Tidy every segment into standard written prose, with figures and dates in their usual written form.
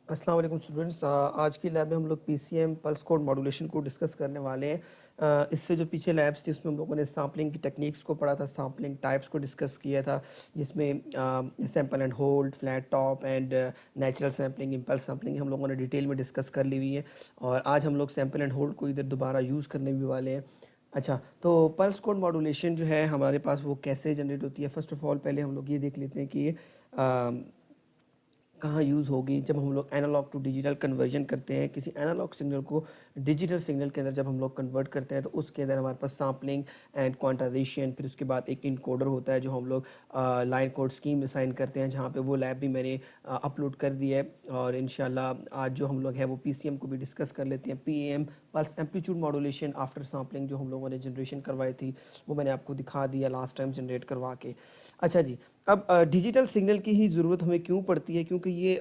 अस्सलाम वालेकुम स्टूडेंट्स। आज की लैब में हम लोग पीसीएम पल्स कोड मॉड्यूलेशन को डिस्कस करने वाले हैं। इससे जो पीछे लैब्स थी उसमें हम लोगों ने सैम्पलिंग की टेक्निक्स को पढ़ा था, सैम्पलिंग टाइप्स को डिस्कस किया था, जिसमें sample and hold, flat top and natural sampling, impulse sampling हम लोगों ने डिटेल में डिस्कस कर ली हुई है। और आज हम लोग सैम्पल एंड होल्ड को इधर दोबारा यूज़ करने भी वाले हैं। अच्छा, तो पल्स कोड मॉड्यूलेशन जो है हमारे पास वो कैसे जनरेट होती है। फर्स्ट ऑफ ऑल पहले हम लोग ये देख लेते हैं कि ये कहाँ यूज़ होगी। जब हम लोग एनालॉग टू डिजिटल कन्वर्जन करते हैं, किसी एनालॉग सिग्नल को डिजिटल सिग्नल के अंदर जब हम लोग कन्वर्ट करते हैं तो उसके अंदर हमारे पास सैम्पलिंग एंड क्वांटाइजेशन, फिर उसके बाद एक इनकोडर होता है जो हम लोग लाइन कोड स्कीम असाइन करते हैं, जहाँ पे वो लैब भी मैंने अपलोड कर दी है। और इंशाल्लाह आज जो हम लोग हैं वो पीसीएम को भी डिस्कस कर लेते हैं। PM pulse amplitude modulation after sampling जो हम लोगों ने जनरेशन करवाई थी वो मैंने आपको दिखा दिया लास्ट टाइम जनरेट करवा के। अच्छा जी, अब डिजिटल सिग्नल की ही ज़रूरत हमें क्यों पड़ती है, क्योंकि ये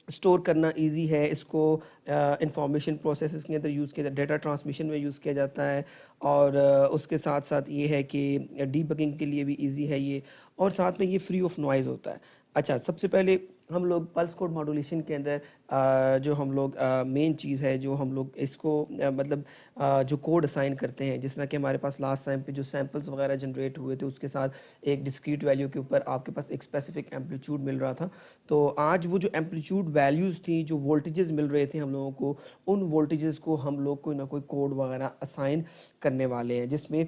स्टोर करना इजी है। इसको इंफॉर्मेशन प्रोसेसेस के अंदर यूज़ किया जाता है, डेटा ट्रांसमिशन में यूज़ किया जाता है। और उसके साथ साथ ये है कि डीबगिंग के लिए भी इजी है ये, और साथ में ये फ्री ऑफ नॉइज़ होता है। अच्छा, सबसे पहले हम लोग पल्स कोड मॉड्यूलेशन के अंदर जो हम लोग मेन चीज़ है जो हम लोग इसको मतलब जो कोड असाइन करते हैं, जिस तरह कि हमारे पास लास्ट टाइम पे जो सैम्पल्स वगैरह जनरेट हुए थे उसके साथ एक डिस्क्रीट वैल्यू के ऊपर आपके पास एक स्पेसिफिक एम्पलीट्यूड मिल रहा था। तो आज वो जो एम्पलीट्यूड वैल्यूज़ थी, जो वोल्टेजेस मिल रहे थे हम लोगों को, उन वोल्टेजेस को हम लोग कोई ना कोई कोड वगैरह असाइन करने वाले हैं, जिसमें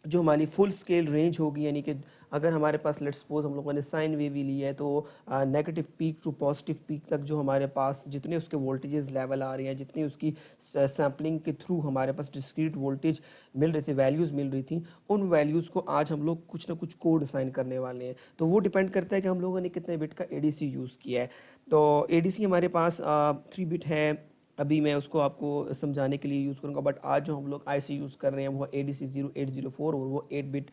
जो हमारी फुल स्केल रेंज होगी। यानी कि अगर हमारे पास लेट्स सपोज हम लोगों ने साइन वेव ही ली है तो negative peak to positive peak तक जो हमारे पास जितने उसके वोल्टेजेस लेवल आ रहे हैं, जितनी उसकी सैम्पलिंग के थ्रू हमारे पास डिस्क्रीट वोल्टेज मिल रहे थे, वैल्यूज़ मिल रही थी, उन वैल्यूज़ को आज हम लोग कुछ ना कुछ कोड असाइन करने वाले हैं। तो वो डिपेंड करता है कि हम लोगों ने कितने बिट का एडीसी यूज़ किया है। तो एडीसी हमारे पास 3 बिट है। अभी मैं उसको आपको समझाने के लिए यूज़ करूँगा, बट आज जो हम लोग आईसी यूज़ कर रहे हैं वो ADC 0804 और वो 8 बिट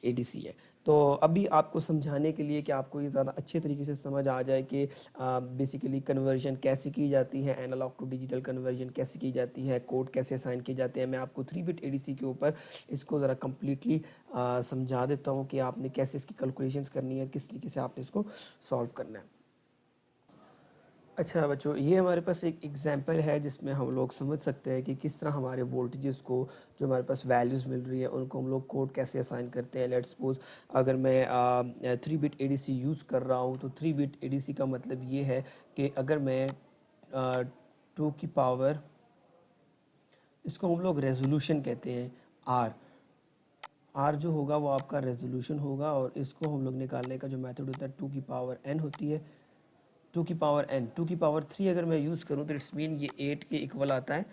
ADC है। तो अभी आपको समझाने के लिए कि आपको ये ज़्यादा अच्छे तरीके से समझ आ जाए कि बेसिकली कन्वर्जन कैसे की जाती है, एनालॉग टू डिजिटल कन्वर्जन कैसे की जाती है, कोड कैसे असाइन किए जाते हैं, मैं आपको 3 बिट ADC के ऊपर इसको ज़रा कम्प्लीटली समझा देता हूँ कि आपने कैसे इसकी कैलकुलेशंस करनी है, किस तरीके से आपने इसको सॉल्व करना है। अच्छा बच्चों, ये हमारे पास एक एग्जांपल है जिसमें हम लोग समझ सकते हैं कि किस तरह हमारे वोल्टेजेस को, जो हमारे पास वैल्यूज़ मिल रही है, उनको हम लोग कोड कैसे असाइन करते हैं। लेट्स सपोज अगर मैं 3 बिट ADC यूज़ कर रहा हूँ, तो 3 बिट ADC का मतलब ये है कि अगर मैं 2 की पावर, इसको हम लोग रेजोल्यूशन कहते हैं, आर आर जो होगा वो आपका रेजोल्यूशन होगा, और इसको हम लोग निकालने का जो मेथड होता है 2 की पावर n होती है। 2 की पावर n, 2 की पावर 3 अगर मैं यूज़ करूँ तो इट्स मीन ये 8 के इक्वल आता है।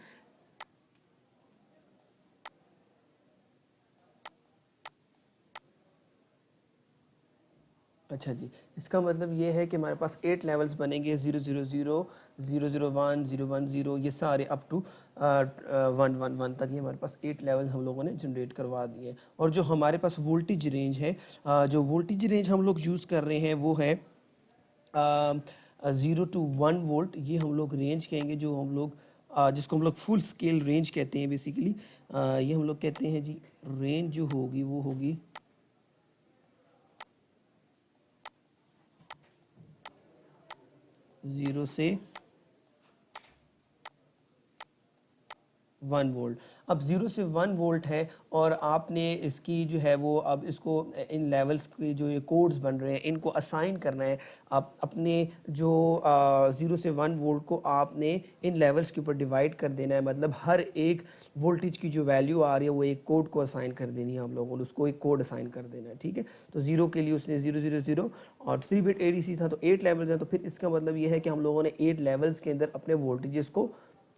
अच्छा जी, इसका मतलब ये है कि हमारे पास 8 लेवल्स बनेंगे, 000, 001, 010, ये सारे अप टू 111 तक। ये हमारे पास 8 लेवल्स हम लोगों ने जनरेट करवा दिए। और जो हमारे पास वोल्टेज रेंज है, जो वोल्टेज रेंज हम लोग यूज़ कर रहे हैं वो है 0 to 1 वोल्ट। ये हम लोग रेंज कहेंगे, जो हम लोग जिसको हम लोग फुल स्केल रेंज कहते हैं बेसिकली। ये हम लोग कहते हैं जी, रेंज जो होगी वो होगी 0 से 1 वोल्ट। अब 0 से 1 वोल्ट है, और आपने इसकी जो है वो अब इसको इन लेवल्स के जो ये कोड्स बन रहे हैं इनको असाइन करना है। आप अपने जो 0 से 1 वोल्ट को आपने इन लेवल्स के ऊपर डिवाइड कर देना है। मतलब हर एक वोल्टेज की जो वैल्यू आ रही है वो एक कोड को असाइन कर देनी है हम लोगों ने, उसको एक कोड असाइन कर देना है। ठीक है, तो 0 के लिए उसने 000, और 3 बिट ADC था तो 8 लेवल्स हैं, तो फिर इसका मतलब ये है कि हम लोगों ने 8 लेवल्स के अंदर अपने वोल्टेजेस को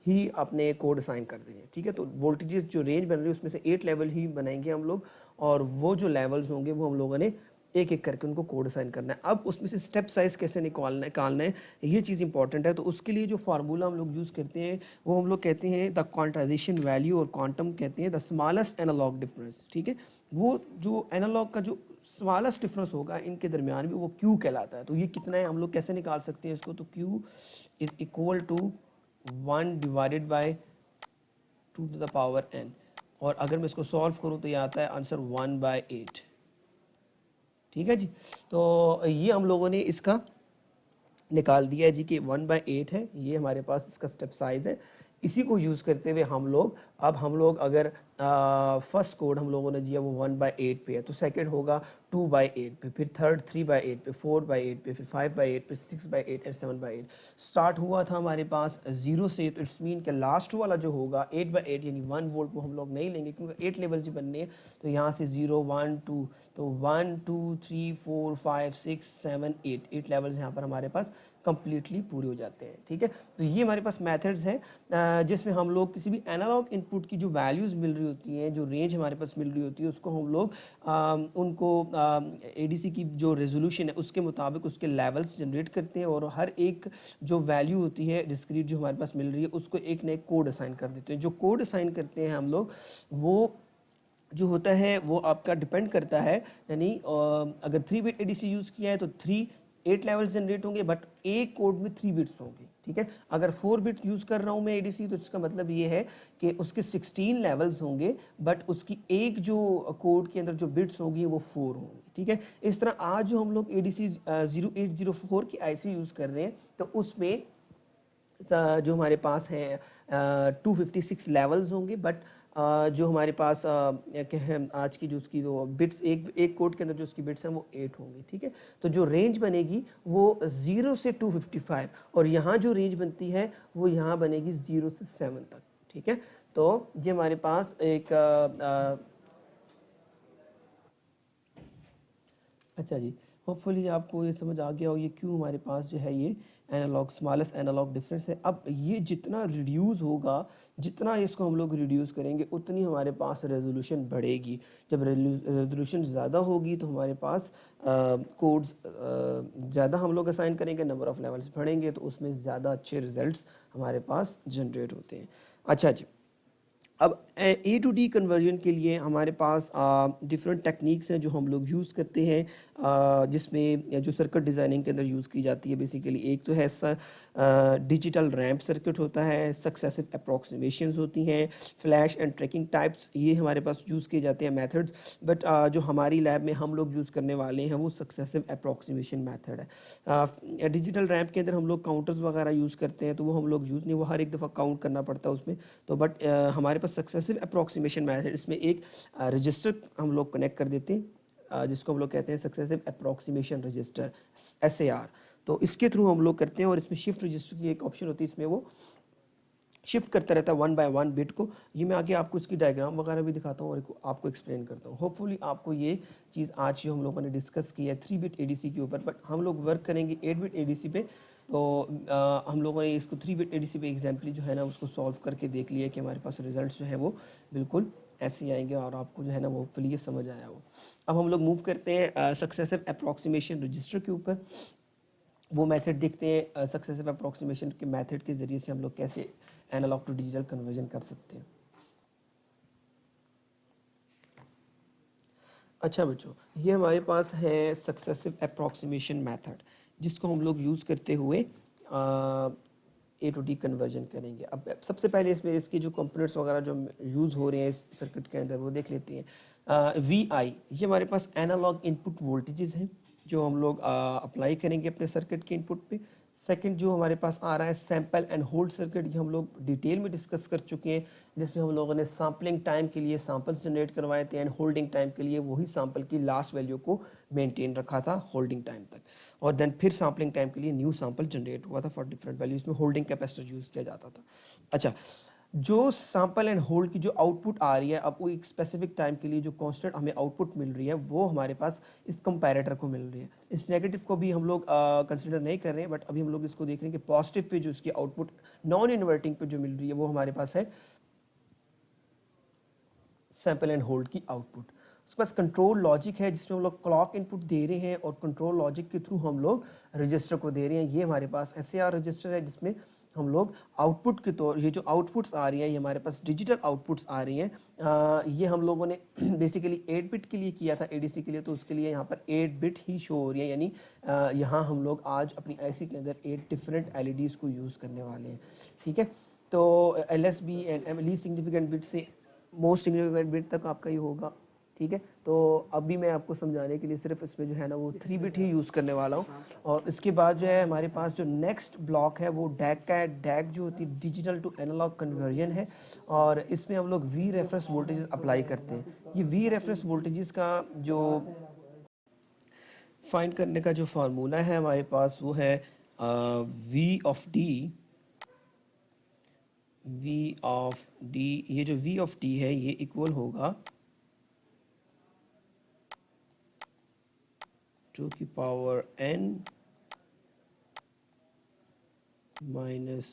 ही अपने कोड असाइन कर देंगे। ठीक है, तो वोल्टेजेस जो रेंज बन रही है उसमें से 8 लेवल ही बनाएंगे हम लोग, और वो जो लेवल्स होंगे वो हम लोगों ने एक एक करके उनको कोड असाइन करना है। अब उसमें से स्टेप साइज कैसे निकालना है, ये चीज़ इंपॉर्टेंट है। तो उसके लिए जो फार्मूला हम लोग यूज़ करते हैं वो हम लोग कहते हैं द क्वांटाइजेशन वैल्यू, और क्वांटम कहते हैं द स्मॉलेस्ट एनालॉग डिफरेंस। ठीक है, वो जो एनालॉग का जो स्मॉलेस्ट डिफरेंस होगा इनके दरमियान में, वो क्यू कहलाता है। तो ये कितना है हम लोग कैसे निकाल सकते हैं इसको, तो Q is equal to 1/2 to the power n। और अगर मैं इसको सॉल्व करूँ तो ये आता है आंसर 1/8। ठीक है जी, तो ये हम लोगों ने इसका निकाल दिया है जी कि 1/8 है, ये हमारे पास इसका स्टेप साइज़ है। इसी को यूज़ करते हुए हम लोग अगर फर्स्ट कोड हम लोगों ने दिया वो 1/8 पे है, तो सेकंड होगा 2/8 पे, फिर थर्ड 3/8 पे, 4/8 पे, फिर 5/8 पे, 6/8 एंड 7/8। स्टार्ट हुआ था हमारे पास 0 से, तो इट्स मीन के लास्ट वाला जो होगा 8/8 यानी 1 वोल्ट वो हम लोग नहीं लेंगे क्योंकि 8 लेवल्स ही बनने हैं। तो यहाँ से 0 1 2, तो 1 2 3 4 5 6 7 8 लेवल्स यहाँ पर हमारे पास कंप्लीटली पूरे हो जाते हैं। ठीक है, तो ये हमारे पास मेथड्स हैं जिसमें हम लोग किसी भी एनालॉग इनपुट की जो वैल्यूज़ मिल रही होती हैं, जो रेंज हमारे पास मिल रही होती है, उसको हम लोग उनको एडीसी की जो रेजोल्यूशन है उसके मुताबिक उसके लेवल्स जनरेट करते हैं और हर एक जो वैल्यू होती है डिस्क्रीट जो हमारे पास मिल रही है उसको एक नए कोड असाइन कर देते हैं। जो कोड असाइन करते हैं हम लोग वो जो होता है वो आपका डिपेंड करता है, यानी अगर 3 बिट एडीसी यूज़ किया है तो 8 लेवल्स जनरेट होंगे, बट एक कोड में 3 बिट्स होंगे। ठीक है, अगर 4 बिट यूज़ कर रहा हूँ मैं एडीसी तो इसका मतलब ये है कि उसके 16 लेवल्स होंगे, बट उसकी एक जो कोड के अंदर जो बिट्स होंगी वो 4 होंगी। ठीक है, इस तरह आज जो हम लोग एडीसी 0804 की आईसी यूज़ कर रहे हैं तो उसमें जो हमारे पास हैं 256 लेवल्स होंगे, बट जो हमारे पास क्या है आज की जो उसकी वो बिट्स एक कोड के अंदर जो उसकी बिट्स हैं वो 8 होंगी। ठीक है, तो जो रेंज बनेगी वो 0 से 255 और यहाँ जो रेंज बनती है वो यहाँ बनेगी 0 से 7 तक। ठीक है, तो ये हमारे पास एक अच्छा जी, होपफुली आपको ये समझ आ गया हो ये क्यों हमारे पास जो है ये एनालॉग स्मॉलेस्ट एनालॉग डिफरेंस है। अब ये जितना रिड्यूस होगा, जितना इसको हम लोग रिड्यूस करेंगे उतनी हमारे पास रेजोल्यूशन बढ़ेगी। जब रेजोल्यूशन ज़्यादा होगी तो हमारे पास कोड्स ज़्यादा हम लोग असाइन करेंगे, नंबर ऑफ़ लेवल्स बढ़ेंगे तो उसमें ज़्यादा अच्छे रिजल्ट्स हमारे पास जनरेट होते हैं। अच्छा जी, अब ए टू डी कन्वर्जन के लिए हमारे पास डिफरेंट टेक्निक्स हैं जो हम लोग यूज़ करते हैं, जिसमें जो सर्किट डिज़ाइनिंग के अंदर यूज़ की जाती है बेसिकली एक तो है डिजिटल रैंप सर्किट होता है, सक्सेसिव अप्रॉक्सीमेशंस होती हैं, फ्लैश एंड ट्रैकिंग टाइप्स, ये हमारे पास यूज़ किए जाते हैं मेथड्स। बट जो हमारी लैब में हम लोग यूज़ करने वाले हैं वो सक्सेसिव अप्रॉक्सीमेशन मेथड है। डिजिटल रैंप के अंदर हम लोग काउंटर्स वगैरह यूज़ करते हैं, तो वो हम लोग यूज़ नहीं, वो हर एक दफ़ा काउंट करना पड़ता है उसमें। तो बट हमारे पास सक्सेसिव अप्रॉक्सीमेशन मेथड, इसमें एक रजिस्टर हम लोग कनेक्ट कर देते हैं जिसको हम लोग कहते हैं सक्सेसिव अप्रॉक्सीमेशन रजिस्टर, SAR। तो इसके थ्रू हम लोग करते हैं और इसमें शिफ्ट रजिस्टर की एक ऑप्शन होती है, इसमें वो शिफ्ट करता रहता है 1 बाय 1 बिट को। ये मैं आगे आपको इसकी डायग्राम वगैरह भी दिखाता हूँ और आपको एक्सप्लेन करता हूँ। होपफुली आपको ये चीज़ आज जो हम लोगों ने डिस्कस की है 3 बिट एडीसी के ऊपर, बट हम लोग वर्क करेंगे 8 बिट एडीसी पे। तो हम लोगों ने इसको 3 बिट एडीसी पे एग्जाम्पली जो है ना उसको सॉल्व करके देख लिया कि हमारे पास रिजल्ट्स जो है वो बिल्कुल ऐसे ही आएंगे और आपको जो है ना वो होपफुली ये समझ आया हो। अब हम लोग मूव करते हैं सक्सेसिव अप्रॉक्सीमेशन रजिस्टर के ऊपर। वो मेथड देखते हैं सक्सेसिव अप्रॉक्सीमेशन के मेथड के ज़रिए से हम लोग कैसे एनालॉग टू डिजिटल कन्वर्जन कर सकते हैं। अच्छा बच्चों, ये हमारे पास है सक्सेसिव अप्रॉक्सीमेशन मेथड जिसको हम लोग यूज़ करते हुए ए टू डी कन्वर्जन करेंगे। अब सबसे पहले इसमें इसके जो कंपोनेंट्स वगैरह जो यूज़ हो रहे हैं इस सर्किट के अंदर वो देख लेते हैं। VI ये हमारे पास एनालॉग इनपुट वोल्टेजेस हैं जो हम लोग अप्लाई करेंगे अपने सर्किट के इनपुट पे। सेकंड जो हमारे पास आ रहा है सैंपल एंड होल्ड सर्किट, ये हम लोग डिटेल में डिस्कस कर चुके हैं, जिसमें हम लोगों ने सैम्पलिंग टाइम के लिए सैंपल्स जनरेट करवाए थे एंड होल्डिंग टाइम के लिए वही सैंपल की लास्ट वैल्यू को मेंटेन रखा था होल्डिंग टाइम तक, और देन फिर सैम्पलिंग टाइम के लिए न्यू सैंपल जनरेट हुआ था फॉर डिफरेंट वैल्यूज में होल्डिंग कैपेसिटर यूज़ किया जाता था। अच्छा, जो सैंपल एंड होल्ड की जो आउटपुट आ रही है, अब वो एक स्पेसिफिक टाइम के लिए जो कांस्टेंट हमें आउटपुट मिल रही है वो हमारे पास इस कंपैरेटर को मिल रही है। इस नेगेटिव को भी हम लोग कंसिडर नहीं कर रहे हैं, बट अभी हम लोग इसको देख रहे हैं कि पॉजिटिव पे जो इसकी आउटपुट नॉन इन्वर्टिंग पे जो मिल रही है वो हमारे पास है सैंपल एंड होल्ड की आउटपुट। उसके पास कंट्रोल लॉजिक है जिसमें हम लोग क्लॉक इनपुट दे रहे हैं और कंट्रोल लॉजिक के थ्रू हम लोग रजिस्टर को दे रहे हैं। ये हमारे पास SAR रजिस्टर है जिसमें हम लोग आउटपुट के तौर, ये जो आउटपुट्स आ रही हैं ये हमारे पास डिजिटल आउटपुट्स आ रही हैं। ये हम लोगों ने बेसिकली 8 बिट के लिए किया था एडीसी के लिए, तो उसके लिए यहाँ पर 8 बिट ही शो हो रही है, यानी यहाँ हम लोग आज अपनी आईसी के अंदर 8 डिफरेंट LEDs को यूज़ करने वाले हैं। ठीक है, तो LSB and least significant bit से मोस्ट सिग्निफिकेंट बिट तक आपका ये होगा। ठीक है। तो अभी मैं आपको समझाने के लिए सिर्फ इसमें जो है ना वो 3 बिट ही यूज़ करने वाला हूँ। और इसके बाद जो है हमारे पास जो नेक्स्ट ब्लॉक है वो डैक का है। डैक जो होती है डिजिटल टू एनालॉग कन्वर्जन है, और इसमें हम लोग वी रेफरेंस वोल्टेज अप्लाई करते हैं। ये वी रेफरेंस वोल्टेजेस का जो फाइंड करने का जो फार्मूला है हमारे पास वो है वी ऑफ डी। ये जो वी ऑफ डी है ये इक्वल होगा 2 की power n minus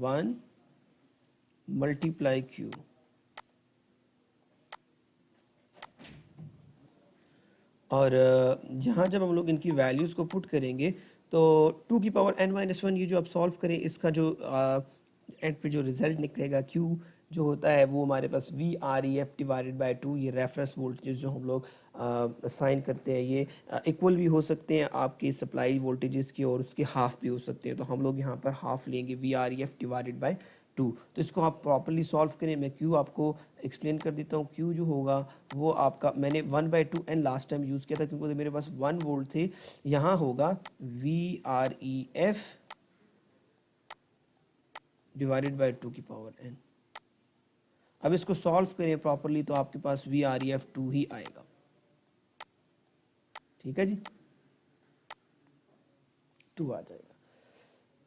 1 multiply Q. और यहाँ जब हम लोग इनकी वैल्यूज़ को पुट करेंगे तो 2 की पावर n माइनस 1 ये जो आप सॉल्व करें इसका जो एंड पे जो रिजल्ट निकलेगा Q जो होता है वो हमारे पास VREF डिवाइडेड बाय 2। ये रेफरेंस वोल्टेजेस जो हम लोग असाइन करते हैं ये इक्वल भी हो सकते हैं आपकी सप्लाई वोल्टेजेस की, और उसके हाफ भी हो सकते हैं। तो हम लोग यहाँ पर हाफ लेंगे VREF डिवाइडेड बाय 2। तो इसको आप प्रॉपरली सॉल्व करें। मैं Q आपको एक्सप्लेन कर देता हूँ। Q जो होगा वो आपका, मैंने 1/2n लास्ट टाइम यूज़ किया था क्योंकि मेरे पास 1 वोल्ट थे। यहाँ होगा VREF डिवाइडेड बाय 2 की पावर n। अब इसको सॉल्व करें प्रॉपरली तो आपके पास VREF 2 ही आएगा। ठीक है जी, 2 आ जाएगा।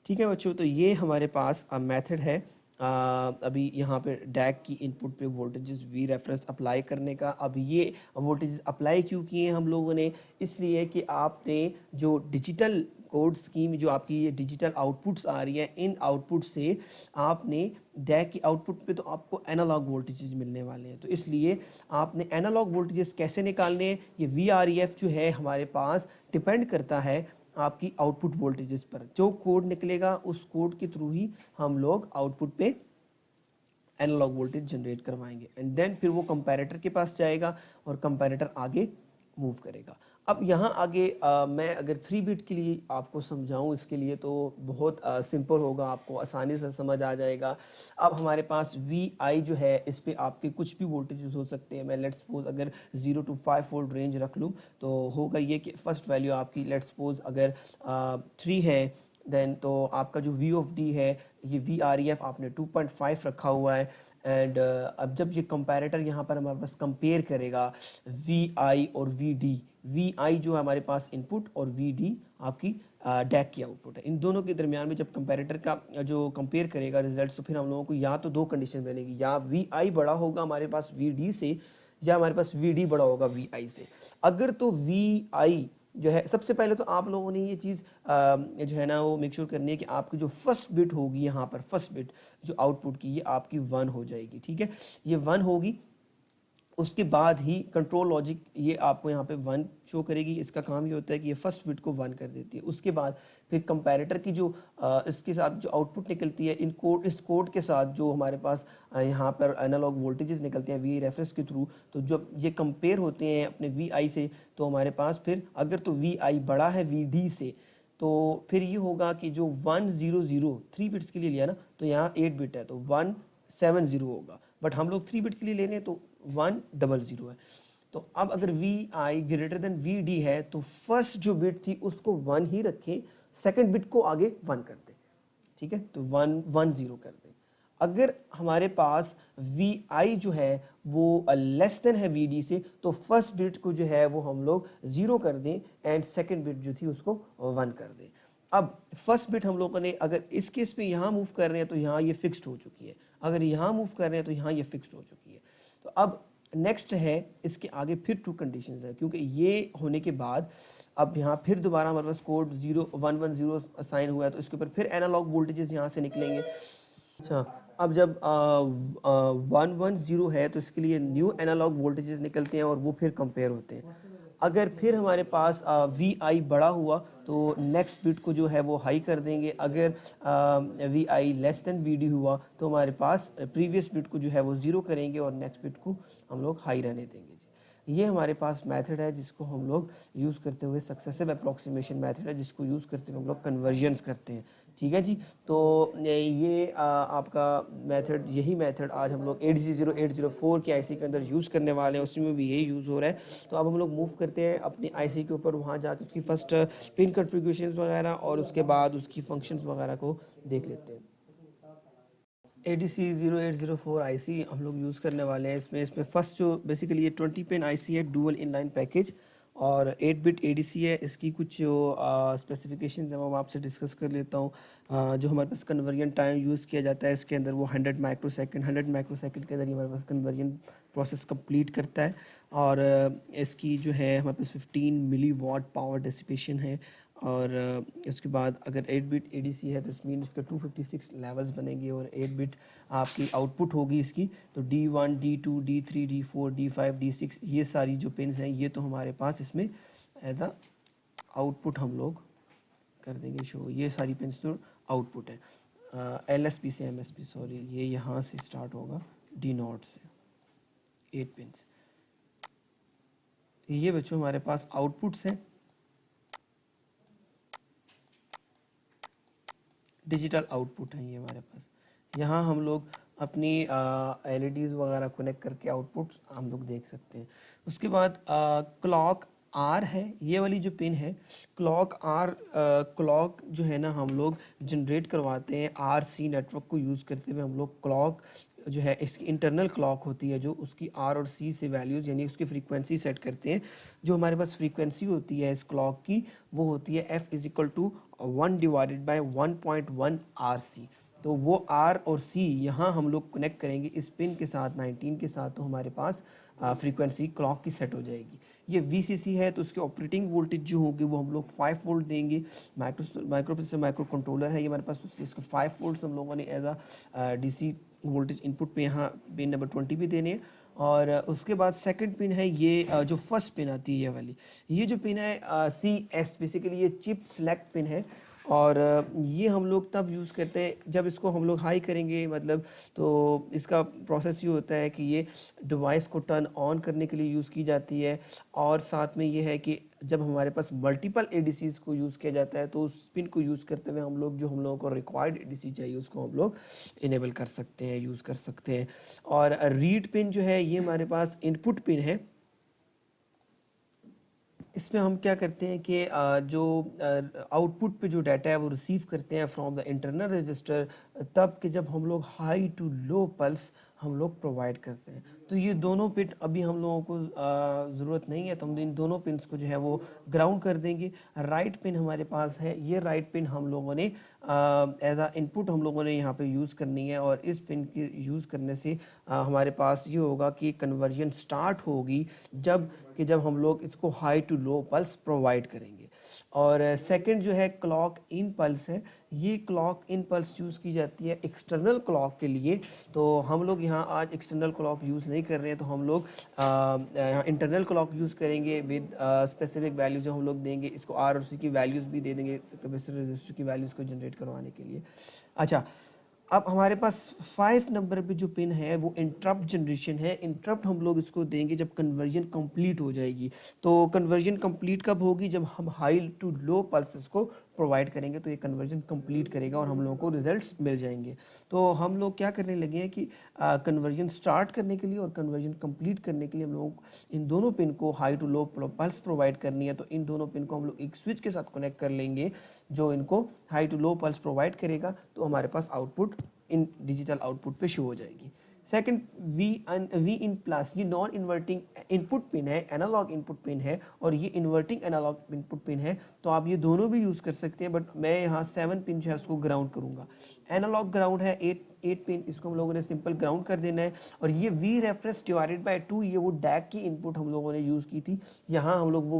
ठीक है बच्चों, तो ये हमारे पास मेथड है अभी यहाँ पे डैक की इनपुट पे वोल्टेजेस वी रेफरेंस अप्लाई करने का। अब ये वोल्टेजेस अप्लाई क्यों किए हम लोगों ने, इसलिए कि आपने जो डिजिटल कोड स्कीम जो आपकी ये डिजिटल आउटपुट्स आ रही हैं, इन आउटपुट से आपने डैक की आउटपुट पे तो आपको एनालॉग वोल्टेजेस मिलने वाले हैं। तो इसलिए आपने एनालॉग वोल्टेजेस कैसे निकालने हैं, ये VREF जो है हमारे पास डिपेंड करता है आपकी आउटपुट वोल्टेजेस पर। जो कोड निकलेगा उस कोड के थ्रू ही हम लोग आउटपुट पे एनालॉग वोल्टेज जनरेट करवाएंगे, एंड देन फिर वो कंपैरेटर के पास जाएगा और कंपैरेटर आगे मूव करेगा। अब यहाँ आगे मैं अगर 3 बिट के लिए आपको समझाऊँ इसके लिए तो बहुत सिंपल होगा, आपको आसानी से समझ आ जाएगा। अब हमारे पास VI जो है इस पे आपके कुछ भी वोल्टेजेस हो सकते हैं। मैं लेट्स सपोज अगर 0 to 5 वोल्ट रेंज रख लूँ तो होगा ये कि फर्स्ट वैल्यू आपकी लेट्स सपोज अगर 3 है, देन तो आपका जो V ऑफ D है ये VREF आपने 2.5 रखा हुआ है। एंड अब जब ये कंपैरेटर यहाँ पर हमारे पास कंपेयर करेगा VI और VD, VI जो है हमारे पास इनपुट और VD आपकी डैक की आउटपुट है। इन दोनों के दरमियान में जब कंपैरेटर का जो कंपेयर करेगा रिजल्ट्स, तो फिर हम लोगों को या तो 2 कंडीशन बनेगी, या VI बड़ा होगा हमारे पास VD से, या हमारे पास VD बड़ा होगा VI से। अगर तो VI जो है, सबसे पहले तो आप लोगों ने ये चीज़ जो है ना वो मेक श्योर करनी है कि आपकी जो फर्स्ट बिट होगी यहाँ पर, फर्स्ट बिट जो आउटपुट की, ये आपकी 1 हो जाएगी। ठीक है, ये 1 होगी। उसके बाद ही कंट्रोल लॉजिक ये आपको यहाँ पे 1 शो करेगी। इसका काम ये होता है कि ये फर्स्ट बिट को 1 कर देती है। उसके बाद फिर कंपैरेटर की जो इसके साथ जो आउटपुट निकलती है, इस कोड के साथ जो हमारे पास यहाँ पर एनालॉग वोल्टेजेस निकलते हैं वी रेफरेंस के थ्रू, तो जब ये कंपेयर होते हैं अपने VI से, तो हमारे पास फिर अगर तो VI बड़ा है VD से, तो फिर ये होगा कि जो 100 3 बिट्स के लिए लिया ना, तो यहाँ 8 बिट है तो 170 होगा, बट हम लोग 3 बिट के लिए लेने तो 100 है। तो अब अगर VI ग्रेटर देन VD है तो फर्स्ट जो बिट थी उसको 1 ही रखें, सेकंड बिट को आगे 1 कर दें। ठीक है, तो 110 कर दें। अगर हमारे पास VI जो है वो लेस देन है VD से, तो फर्स्ट बिट को जो है वो हम लोग 0 कर दें एंड सेकंड बिट जो थी उसको 1 कर दें। अब फर्स्ट बिट हम लोगों ने अगर इस केस पे यहाँ मूव कर रहे हैं तो यहाँ ये फिक्स्ड हो चुकी है, अगर यहाँ मूव कर रहे हैं तो यहाँ ये फिक्स्ड हो चुकी है। तो अब नेक्स्ट है इसके आगे फिर 2 कंडीशंस है, क्योंकि ये होने के बाद अब यहाँ फिर दोबारा हमारे पास कोड 110 असाइन हुआ है, तो इसके ऊपर फिर एनालॉग वोल्टेजेस यहाँ से निकलेंगे। अच्छा, अब जब 110 है तो इसके लिए न्यू एनालॉग वोल्टेजेस निकलते हैं और वो फिर कंपेयर होते हैं। अगर फिर हमारे पास VI बड़ा हुआ तो नेक्स्ट बिट को जो है वो हाई कर देंगे। अगर VI लेस देन VD हुआ तो हमारे पास प्रीवियस बिट को जो है वो 0 करेंगे और नेक्स्ट बिट को हम लोग हाई रहने देंगे जी। ये हमारे पास मेथड है जिसको हम लोग यूज़ करते हुए सक्सेसिव अप्रॉक्सीमेशन मेथड है, जिसको यूज़ करते हुए हम लोग कन्वर्जन्स करते हैं। ठीक है जी। तो ये आपका मेथड, यही मेथड आज हम लोग 800-804 के आईसी के अंदर यूज़ करने वाले हैं, उसमें भी यही यूज़ हो रहा है। तो अब हम लोग मूव करते हैं अपनी आईसी के ऊपर, वहाँ जाके उसकी फर्स्ट पिन कॉन्फ़िगरेशंस वगैरह और उसके बाद उसकी फंक्शंस वगैरह को देख लेते हैं। ADC0804 आईसी हम लोग यूज़ करने वाले हैं। इसमें फर्स्ट जो बेसिकली ये 20 पिन आईसी है, डुअल इनलाइन पैकेज और 8 बिट एडीसी है। इसकी कुछ जो स्पेसिफिकेशंस हैं वो मैं आपसे डिस्कस कर लेता हूँ। जो हमारे पास कन्वर्जन टाइम यूज़ किया जाता है इसके अंदर वो 100 माइक्रोसेकंड, 100 माइक्रोसेकंड के अंदर ये हमारे पास कन्वर्जन प्रोसेस कंप्लीट करता है। और इसकी जो है हमारे पास 15 मिली वॉट पावर डिसिपेशन है। और इसके बाद अगर 8 बिट एडीसी है तो इस मीन इसके 256 लेवल्स बनेंगे और 8 बिट आपकी आउटपुट होगी इसकी। तो D1, D2, D3, D4, D5, D6 ये सारी जो पिन्स हैं ये तो हमारे पास इसमें एज अ आउटपुट हम लोग कर देंगे शो। ये सारी पिन्स तो आउटपुट है। LSP से MSP, सॉरी, ये यहाँ से स्टार्ट होगा D0 से 8 पिन्स। ये बच्चों हमारे पास आउटपुट्स हैं, डिजिटल आउटपुट है ये हमारे पास। यहाँ हम लोग अपनी LEDs वगैरह कनेक्ट करके आउटपुट्स हम लोग देख सकते हैं। उसके बाद क्लॉक आर है, ये वाली जो पिन है क्लॉक आर। क्लॉक जो है ना हम लोग जनरेट करवाते हैं RC नेटवर्क को यूज़ करते हुए। हम लोग क्लॉक जो है इसकी इंटरनल क्लॉक होती है जो उसकी R और C से वैल्यूज़ यानी उसकी फ्रीक्वेंसी सेट करते हैं। जो हमारे पास फ्रीक्वेंसी होती है इस क्लॉक की वो होती है F=1/1.1 RC। तो वो R और C यहाँ हम लोग कनेक्ट करेंगे इस पिन के साथ 19 के साथ, तो हमारे पास फ्रीक्वेंसी क्लॉक की सेट हो जाएगी। ये VCC है तो उसके ऑपरेटिंग वोल्टेज जो होगी वो हम लोग 5 वोल्ट देंगे। माइक्रो कंट्रोलर है ये हमारे पास, इसके 5 वोल्ट हम लोगों ने as a DC voltage input पे यहाँ पिन नंबर 20 भी देने हैं। और उसके बाद सेकंड पिन है ये जो फर्स्ट पिन आती है ये वाली, ये जो पिन है CS, बेसिकली ये चिप सेलेक्ट पिन है। और ये हम लोग तब यूज़ करते हैं जब इसको हम लोग हाई करेंगे, मतलब तो इसका प्रोसेस ये होता है कि ये डिवाइस को टर्न ऑन करने के लिए यूज़ की जाती है। और साथ में ये है कि जब हमारे पास मल्टीपल ADCs को यूज़ किया जाता है तो उस पिन को यूज़ करते हुए हम लोग जो हम लोगों को रिक्वायर्ड ADC चाहिए उसको हम लोग इनेबल कर सकते हैं, यूज़ कर सकते हैं। और रीड पिन जो है ये हमारे पास इनपुट पिन है। इसमें हम क्या करते हैं कि जो आउटपुट पे जो डाटा है वो रिसीव करते हैं फ्रॉम द इंटरनल रजिस्टर, तब कि जब हम लोग हाई टू लो पल्स हम लोग प्रोवाइड करते हैं। तो ये दोनों पिन अभी हम लोगों को ज़रूरत नहीं है, तो हम इन दोनों पिन्स को जो है वो ग्राउंड कर देंगे। राइट पिन हमारे पास है, ये राइट पिन हम लोगों ने एज आ इनपुट हम लोगों ने यहाँ पे यूज़ करनी है। और इस पिन के यूज़ करने से हमारे पास ये होगा कि कन्वर्जन स्टार्ट होगी जब हम लोग इसको high to low pulse provide करेंगे। और सेकंड जो है क्लॉक इन पल्स है, ये क्लॉक इन पल्स यूज़ की जाती है एक्सटर्नल क्लॉक के लिए। तो हम लोग यहाँ आज एक्सटर्नल क्लॉक यूज़ नहीं कर रहे हैं, तो हम लोग यहाँ इंटरनल क्लॉक यूज़ करेंगे विद स्पेसिफिक वैल्यू जो हम लोग देंगे। इसको R और C की वैल्यूज़ भी दे देंगे कैपेसिटर रजिस्टर की वैल्यूज़ को जनरेट करवाने के लिए। अच्छा, अब हमारे पास 5 नंबर पे जो पिन है वो इंटरप्ट जनरेशन है। इंटरप्ट हम लोग इसको देंगे जब कन्वर्जन कंप्लीट हो जाएगी। तो कन्वर्जन कंप्लीट कब होगी? जब हम हाई टू लो पल्सेस को प्रोवाइड करेंगे तो ये कन्वर्जन कंप्लीट करेगा और हम लोगों को रिजल्ट्स मिल जाएंगे। तो हम लोग क्या करने लगे हैं कि कन्वर्जन स्टार्ट करने के लिए और कन्वर्जन कंप्लीट करने के लिए हम लोग इन दोनों पिन को high to low pulse provide करनी है। तो इन दोनों पिन को हम लोग एक स्विच के साथ कनेक्ट कर लेंगे जो इनको high to low pulse provide करेगा। तो हमारे पास आउटपुट इन डिजिटल आउटपुट पे शो हो जाएगी। सेकंड वी इन प्लस, ये नॉन इन्वर्टिंग इनपुट पिन है, एनालॉग इनपुट पिन है और ये इन्वर्टिंग एनालॉग इनपुट पिन है। तो आप ये दोनों भी यूज़ कर सकते हैं, बट मैं यहाँ 7 पिन जो है उसको ग्राउंड करूँगा। एनालॉग ग्राउंड है 8 पिन, इसको हम लोगों ने सिंपल ग्राउंड कर देना है। और ये V रेफरेंस डिवाइडेड बाय 2, ये वो डैक की इनपुट हम लोगों ने यूज़ की थी। यहाँ हम लोग वो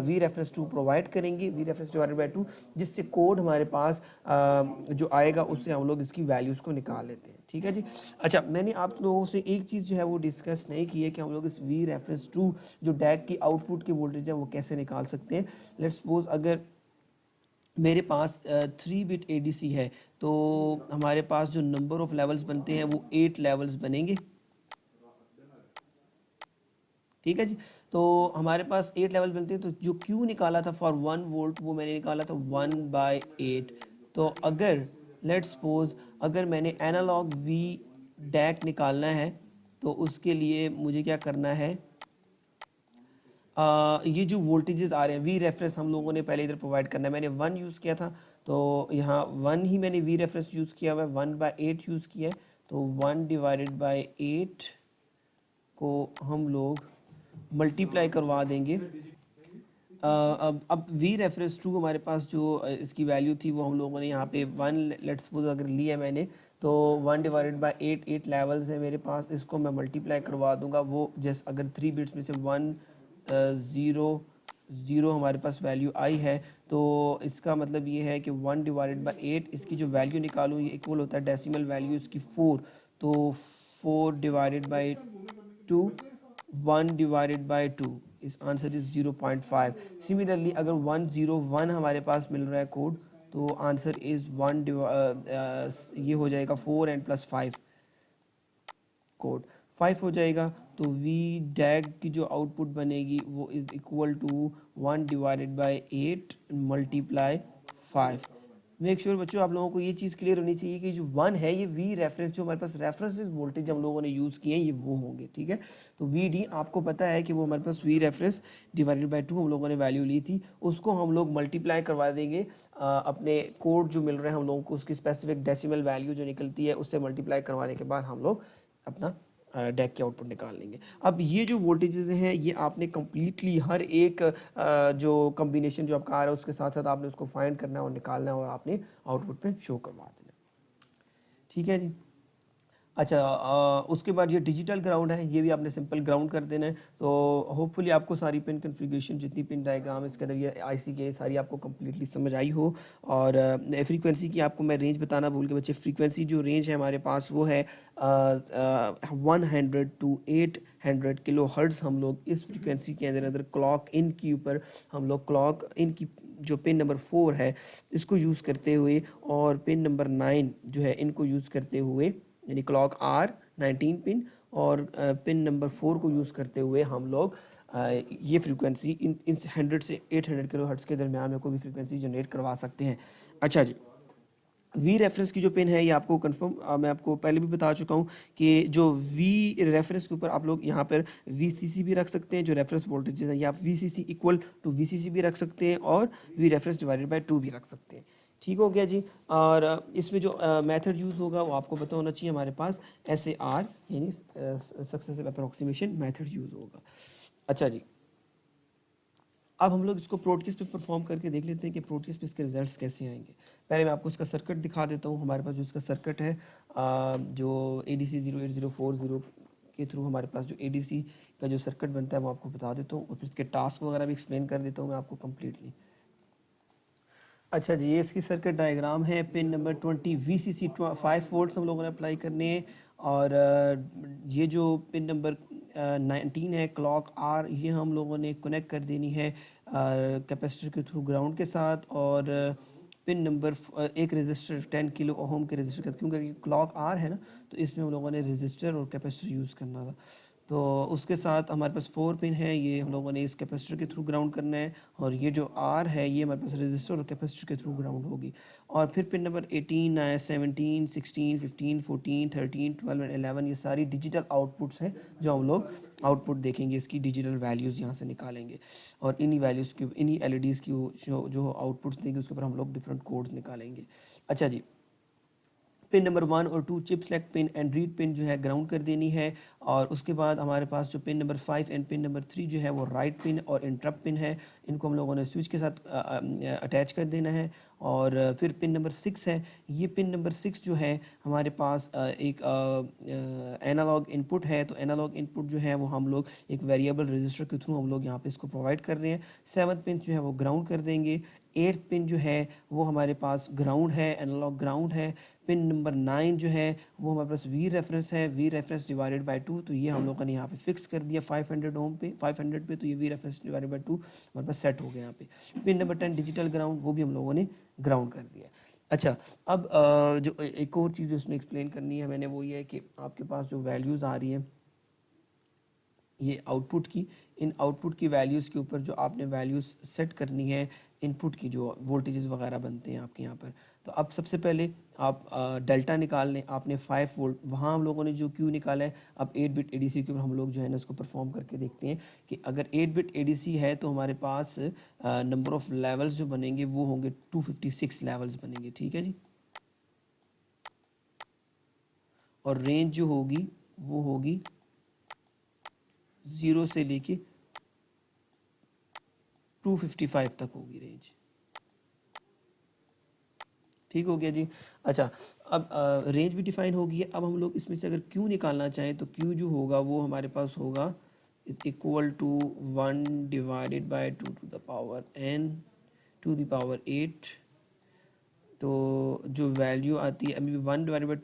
V रेफरेंस 2 प्रोवाइड करेंगे, V रेफरेंस डिवाइडेड बाय 2, जिससे कोड हमारे पास जो आएगा उससे हम लोग इसकी वैल्यूज़ को निकाल लेते हैं। ठीक है जी। अच्छा, मैंने आप लोगों से एक चीज़ जो है वो डिस्कस नहीं की है कि हम लोग इस V रेफरेंस 2 जो डैक की आउटपुट की वोल्टेज है वो कैसे निकाल सकते हैं। लेट्स सपोज अगर मेरे पास 3 बिट ADC है तो हमारे पास जो नंबर ऑफ लेवल्स बनते हैं वो 8 लेवल्स बनेंगे। ठीक है जी। तो हमारे पास 8 लेवल बनते हैं, तो जो Q निकाला था फॉर 1 वोल्ट वो मैंने निकाला था 1/8 तो अगर लेट्स सपोज अगर मैंने एनालॉग वी डैक निकालना है तो उसके लिए मुझे क्या करना है, ये जो वोल्टेजेस आ रहे हैं वी रेफरेंस हम लोगों ने पहले इधर प्रोवाइड करना है। मैंने 1 यूज़ किया था तो यहाँ 1 ही मैंने वी रेफरेंस यूज़ किया हुआ है, 1/8 यूज़ किया है। तो 1/8 को हम लोग मल्टीप्लाई करवा देंगे। अब वी रेफरेंस टू हमारे पास जो इसकी वैल्यू थी वो हम लोगों ने यहाँ पे 1 लेट्स सपोज अगर लिया मैंने तो 1/8 8 लेवल्स है मेरे पास, इसको मैं मल्टीप्लाई करवा दूंगा। वो जैसे अगर 3 बिट्स में से 1 0 0 हमारे पास वैल्यू आई है तो इसका मतलब ये है कि 1/8 इसकी जो वैल्यू निकालूँ ये इक्वल होता है डेसिमल वैल्यू इसकी 4, तो 4/2 1/2 इस आंसर इज 0.5। सिमिलरली अगर 101 हमारे पास मिल रहा है कोड तो आंसर इज ये हो जाएगा 4 and +5 कोड 5 हो जाएगा। तो वी डैग की जो आउटपुट बनेगी वो is equal to 1/8 multiply 5। Make sure बच्चों आप लोगों को ये चीज़ क्लियर होनी चाहिए कि जो 1 है ये वी रेफरेंस जो हमारे पास रेफरेंसेस वोल्टेज हम लोगों ने यूज़ किए हैं ये वो होंगे, ठीक है। तो वी डी आपको पता है कि वो हमारे पास वी रेफरेंस /2 हम लोगों ने वैल्यू ली थी, उसको हम लोग मल्टीप्लाई करवा देंगे अपने कोड जो मिल रहे हैं हम लोगों को उसकी स्पेसिफिक डेसिमल वैल्यू जो निकलती है उससे मल्टीप्लाई करवाने के बाद हम लोग अपना डैक की आउटपुट निकाल लेंगे। अब ये जो वोल्टेजेस हैं ये आपने कम्प्लीटली हर एक जो कम्बिनेशन जो आपका आ रहा है उसके साथ साथ आपने उसको फाइंड करना है और निकालना है और आपने आउटपुट पे शो करवा देना, ठीक है जी। अच्छा उसके बाद ये डिजिटल ग्राउंड है, ये भी आपने सिंपल ग्राउंड कर देना है। तो होपफुली आपको सारी पिन कन्फिग्रेशन जितनी पिन डायग्राम इसके अंदर ये आईसी के सारी आपको कम्प्लीटली समझ आई हो। और फ्रीक्वेंसी की आपको मैं रेंज बताना भूल के बच्चे, फ्रीक्वेंसी जो रेंज है हमारे पास वो है 100 to 800 किलो हर्ट्ज़। हम लोग इस फ्रीक्वेंसी के अंदर क्लॉक इन के ऊपर हम लोग क्लॉक इन की जो पिन नंबर 4 है इसको यूज़ करते हुए और पिन नंबर 9 जो है इनको यूज़ करते हुए यानी क्लॉक आर 19 पिन और पिन नंबर 4 को यूज़ करते हुए हम लोग ये फ्रीक्वेंसी इन 100 से 800 किलो हर्ट्ज़ के दरमियान में कोई भी फ्रीक्वेंसी जनरेट करवा सकते हैं। अच्छा जी, वी रेफरेंस की जो पिन है ये आपको कंफर्म मैं आपको पहले भी बता चुका हूँ कि जो वी रेफरेंस के ऊपर आप लोग यहाँ पर वी सी सी भी रख सकते हैं, जो रेफरेंस वोल्टेज है या आप V C C equal to V C C भी रख सकते हैं और वी रेफरेंस /2 भी रख सकते हैं। ठीक हो गया जी। और इसमें जो मेथड यूज़ होगा वो आपको पता होना चाहिए, हमारे पास SAR यानी सक्सेसिव अप्रोक्सीमेशन मेथड यूज़ होगा। अच्छा जी, अब हम लोग इसको प्रोटीज पे परफॉर्म करके देख लेते हैं कि प्रोटीज पे इसके रिजल्ट्स कैसे आएंगे। पहले मैं आपको इसका सर्किट दिखा देता हूँ। हमारे पास जो इसका सर्किट है जो ADC 08040 के थ्रू हमारे पास जो ADC का जो सर्किट बनता है वो आपको बता देता हूँ और फिर इसके टास्क वगैरह भी एक्सप्लेन कर देता हूँ मैं आपको कम्प्लीटली। अच्छा जी, ये इसकी सर्किट डायग्राम है। पिन नंबर 20 VCC 5 वोल्ट्स हम लोगों ने अप्लाई करने हैं और ये जो पिन नंबर 19 है क्लॉक आर ये हम लोगों ने कनेक्ट कर देनी है कैपेसिटर के थ्रू ग्राउंड के साथ। और पिन नंबर एक रजिस्टर 10 किलो ओम के रजिस्टर का, क्योंकि क्लॉक आर है ना तो इसमें हम लोगों ने रजिस्टर और कैपेसिटर यूज़ करना था। तो उसके साथ हमारे पास 4 पिन है, ये हम लोगों ने इस कैपेसिटर के थ्रू ग्राउंड करना है और ये जो आर है ये हमारे पास रजिस्टर और कैपेसिटर के थ्रू ग्राउंड होगी। और फिर पिन नंबर 18 17 16 15 14 13 12 एंड 11 ये सारी डिजिटल आउटपुट्स हैं जो हम लोग आउटपुट देखेंगे, इसकी डिजिटल वैल्यूज़ यहाँ से निकालेंगे और इन्हीं वैल्यूज़ की इन्हीं LEDs की जो आउटपुट्स देंगे उसके ऊपर हम लोग डिफरेंट कोड्स निकालेंगे। अच्छा जी, पिन नंबर 1 और 2 chip select pin and read pin जो है ग्राउंड कर देनी है। और उसके बाद हमारे पास जो pin number 5 and pin number 3 जो है वो राइट पिन और इंटरप्ट पिन है, इनको हम लोगों ने स्विच के साथ अटैच कर देना है। और फिर पिन नंबर 6 है, ये पिन नंबर 6 जो है हमारे पास एक एनालॉग इनपुट है। तो एनालॉग इनपुट जो है वो हम लोग एक वेरिएबल रजिस्टर के थ्रू हम लोग यहाँ पे इसको प्रोवाइड कर रहे हैं। 7th पिन जो है वो ग्राउंड कर देंगे। 8th पिन जो है वो हमारे पास ग्राउंड है, एनालॉग ग्राउंड है। पिन नंबर 9 जो है वो हमारे पास वी रेफरेंस है, वी रेफरेंस /2 तो ये हम लोगों ने यहाँ पे फिक्स कर दिया 500 ओम पे 500 पे, तो ये वी रेफरेंस /2 हमारे पास सेट हो गया यहाँ पे। पिन नंबर 10 डिजिटल ग्राउंड वो भी हम लोगों ने ग्राउंड कर दिया। अच्छा, अब जो एक और चीज़ उसमें एक्सप्लेन करनी है मैंने वो ये है कि आपके पास जो वैल्यूज़ आ रही हैं ये आउटपुट की, इन आउटपुट की वैल्यूज़ के ऊपर जो आपने वैल्यूज़ सेट करनी है इनपुट की जो वोल्टेजेस वगैरह बनते हैं आपके यहाँ पर, तो अब सबसे पहले आप डेल्टा निकाल लें, आपने 5 वोल्ट, वहाँ हम लोगों ने जो क्यू निकाला है, अब 8 बिट एडीसी के ऊपर हम लोग जो है ना इसको परफॉर्म करके देखते हैं कि अगर 8 बिट एडीसी है तो हमारे पास नंबर ऑफ लेवल्स जो बनेंगे वो होंगे 256 लेवल्स बनेंगे, ठीक है जी। और रेंज जो होगी वो होगी 0 से लेके 255 तक होगी रेंज, ठीक हो गया जी। अच्छा, अब रेंज भी डिफाइन होगी है। अब हम लोग इसमें से अगर क्यू निकालना चाहें तो क्यू जो होगा वो हमारे पास होगा equal to 1 divided by 2 to the power n to the power 8। तो जो वैल्यू आती है, अभी 1 डिवाइडेड बाई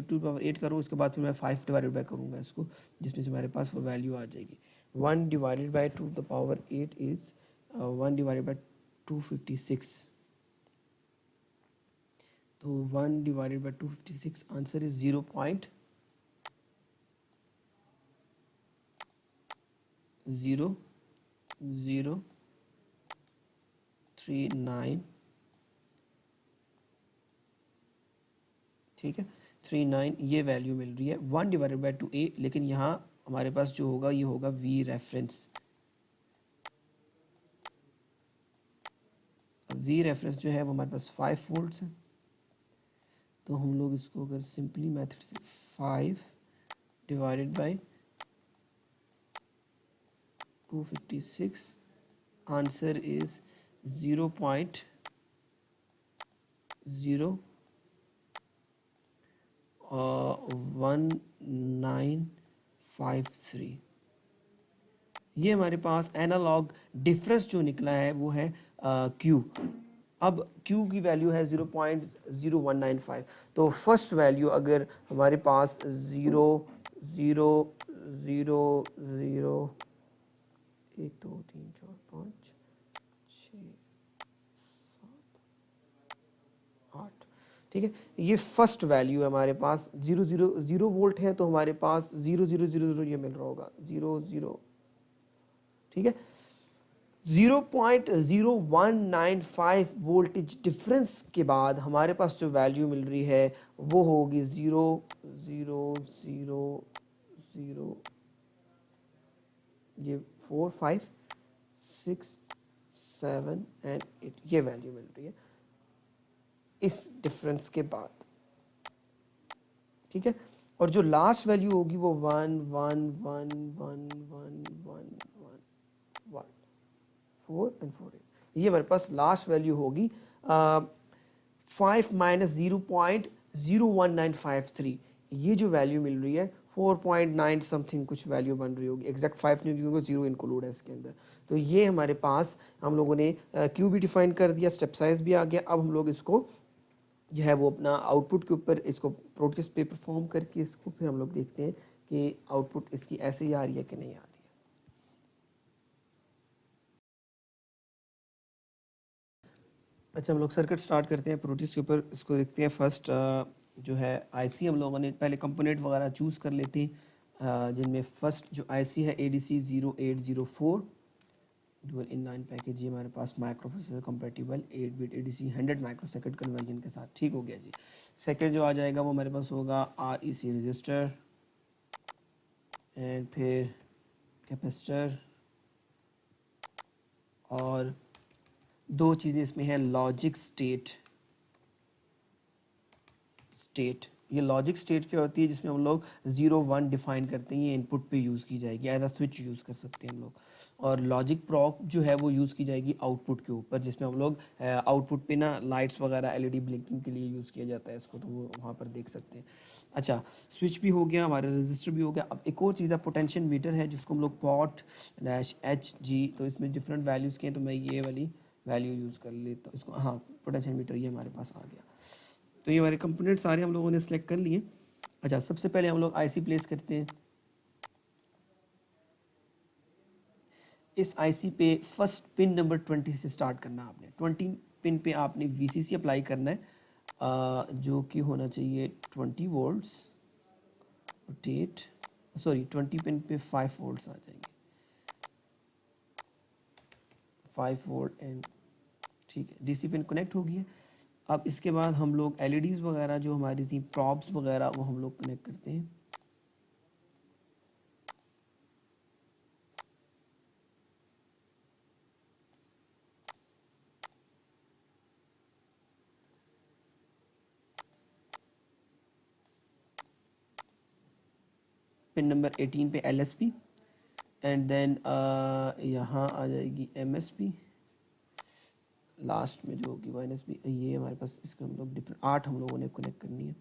2 पावर 8 करूँ, उसके बाद फिर मैं 5 डिवाइडेड बाई करूँगा इसको, जिसमें से हमारे पास वो वैल्यू आ जाएगी। 1 divided by 2 the power 8 is 1 divided by 256। तो 1 डिवाइडेड बाई 256 आंसर इज 0.0039, ठीक है, 39 ये वैल्यू मिल रही है 1 डिवाइडेड बाई 2a। लेकिन यहाँ हमारे पास जो होगा ये होगा वी रेफरेंस। वी रेफरेंस जो है वो हमारे पास 5 वोल्ट्स है। तो हम लोग इसको अगर सिंपली मेथड से 5 डिवाइडेड बाई 256, आंसर इज 0.1953। ये हमारे पास एनालॉग डिफरेंस जो निकला है वो है क्यू। अब Q की वैल्यू है 0.0195। तो फर्स्ट वैल्यू अगर हमारे पास 0.0000 1 2 3 4 5 6 8, ठीक है, ये फर्स्ट वैल्यू है हमारे पास। 0 वोल्ट है तो हमारे पास 0.000 ये मिल रहा होगा 0, ठीक है। 0.0195 वोल्टेज डिफरेंस के बाद हमारे पास जो वैल्यू मिल रही है वो होगी 0.0000, ये 4 5 6 7 एंड 8 ये वैल्यू मिल रही है इस डिफरेंस के बाद, ठीक है। और जो लास्ट वैल्यू होगी वो 1 1 1 1 1 1 1 4 एंड 4 ये हमारे पास लास्ट वैल्यू होगी 5 माइनस 0.01953। ये जो वैल्यू मिल रही है 4.9 समथिंग कुछ वैल्यू बन रही होगी, एग्जैक्ट 5 नहीं क्योंकि 0 इंक्लूड है इसके अंदर। तो ये हमारे पास हम लोगों ने क्यू भी डिफाइन कर दिया, स्टेप साइज भी आ गया। अब हम लोग इसको जो है वो अपना आउटपुट के ऊपर इसको प्रोटेस्ट पे परफॉर्म करके इसको फिर हम लोग देखते हैं कि आउटपुट इसकी ऐसे ही आ रही है कि नहीं आ रही है। अच्छा, हम लोग सर्किट स्टार्ट करते हैं प्रोटीज के ऊपर, इसको देखते हैं। फर्स्ट जो है आईसी हम लोगों ने पहले कंपोनेंट वगैरह चूज़ कर लेते हैं, जिनमें फर्स्ट जो आईसी है ADC 0804 डुअल इन 9 पैकेज। ये हमारे पास microprocessor compatible 8 bit ADC 100 microsecond conversion के साथ, ठीक हो गया जी। सेकंड जो आ जाएगा वो हमारे पास होगा REC रजिस्टर एंड फिर कैपेसिटर, और दो चीज़ें इसमें हैं, लॉजिक स्टेट। ये लॉजिक स्टेट क्या होती है, जिसमें हम लोग 0 1 डिफाइन करते हैं, ये इनपुट पे यूज़ की जाएगी, एज अ स्विच यूज़ कर सकते हैं हम लोग। और लॉजिक प्रॉक जो है वो यूज़ की जाएगी आउटपुट के ऊपर, जिसमें हम लोग आउटपुट पे ना लाइट्स वगैरह LED ब्लिंकिंग के लिए यूज़ किया जाता है इसको, तो वो वहाँ पर देख सकते हैं। अच्छा, स्विच भी हो गया, हमारा रजिस्टर भी हो गया। अब एक और चीज़ है पोटेंशियल मीटर है, जिसको हम लोग POT-HG, तो इसमें डिफरेंट वैल्यूज़ के हैं, तो मैं ये वाली वैल्यू यूज़ कर लेता हूँ इसको। हाँ, पोटेंशियल मीटर ये हमारे पास आ गया। तो ये हमारे कंपोनेंट सारे हम लोगों ने सिलेक्ट कर लिए। अच्छा, सबसे पहले हम लोग आईसी प्लेस करते हैं। इस आईसी पे फर्स्ट पिन नंबर 20 से स्टार्ट करना है आपने। 20 पिन पे आपने VCC अप्लाई करना है, जो कि होना चाहिए 20 वोल्ट्स। रोटेट, सॉरी 20 पिन पे 5 वोल्ट्स आ जाएंगे, 5 वोल्ट एंड, ठीक है। DC पिन कनेक्ट हो गई है। अब इसके बाद हम लोग एलईडीज़ वगैरह जो हमारी थी, प्रॉप्स वगैरह, वो हम लोग कनेक्ट करते हैं। पिन नंबर 18 पे LSP, एंड देन यहाँ आ जाएगी MSP, लास्ट में जो होगी वो NSP। ये हमारे पास इसका हम लोग डिफरेंट 8 हम लोगों ने कनेक्ट करनी है।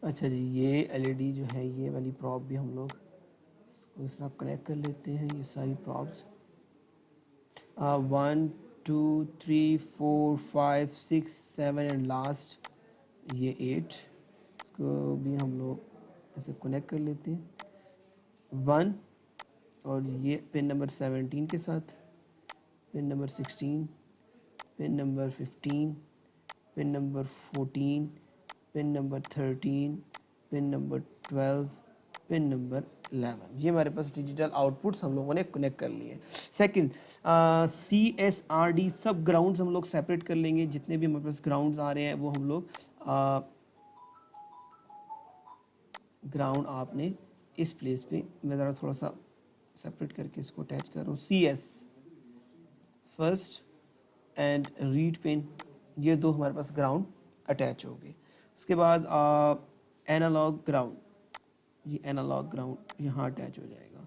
अच्छा जी, ये एलईडी जो है, ये वाली प्रॉप भी हम लोग इसको इस तरह कनेक्ट कर लेते हैं। ये सारी प्रॉप्स 1 2 3 4 5 6 7 एंड लास्ट ये 8, इसको भी हम लोग ऐसे कनेक्ट कर लेते हैं 1, और ये पिन नंबर 17 के साथ, pin number 16, pin number 15, pin number 14, pin number 13, pin number 12, pin number 11। ये हमारे पास डिजिटल आउटपुट्स हम लोगों ने कनेक्ट कर लिए। सेकंड, CSRD सब ग्राउंड्स हम लोग सेपरेट कर लेंगे। जितने भी हमारे पास ग्राउंड्स आ रहे हैं वो हम लोग ग्राउंड आपने इस प्लेस पे, मैं ज़रा थोड़ा सा सेपरेट करके इसको अटैच कर रहा हूँ। CS first and read pin, ये दो हमारे पास ग्राउंड अटैच हो गए। उसके बाद एनालॉग ग्राउंड, ये एनालॉग ग्राउंड यहाँ अटैच हो जाएगा।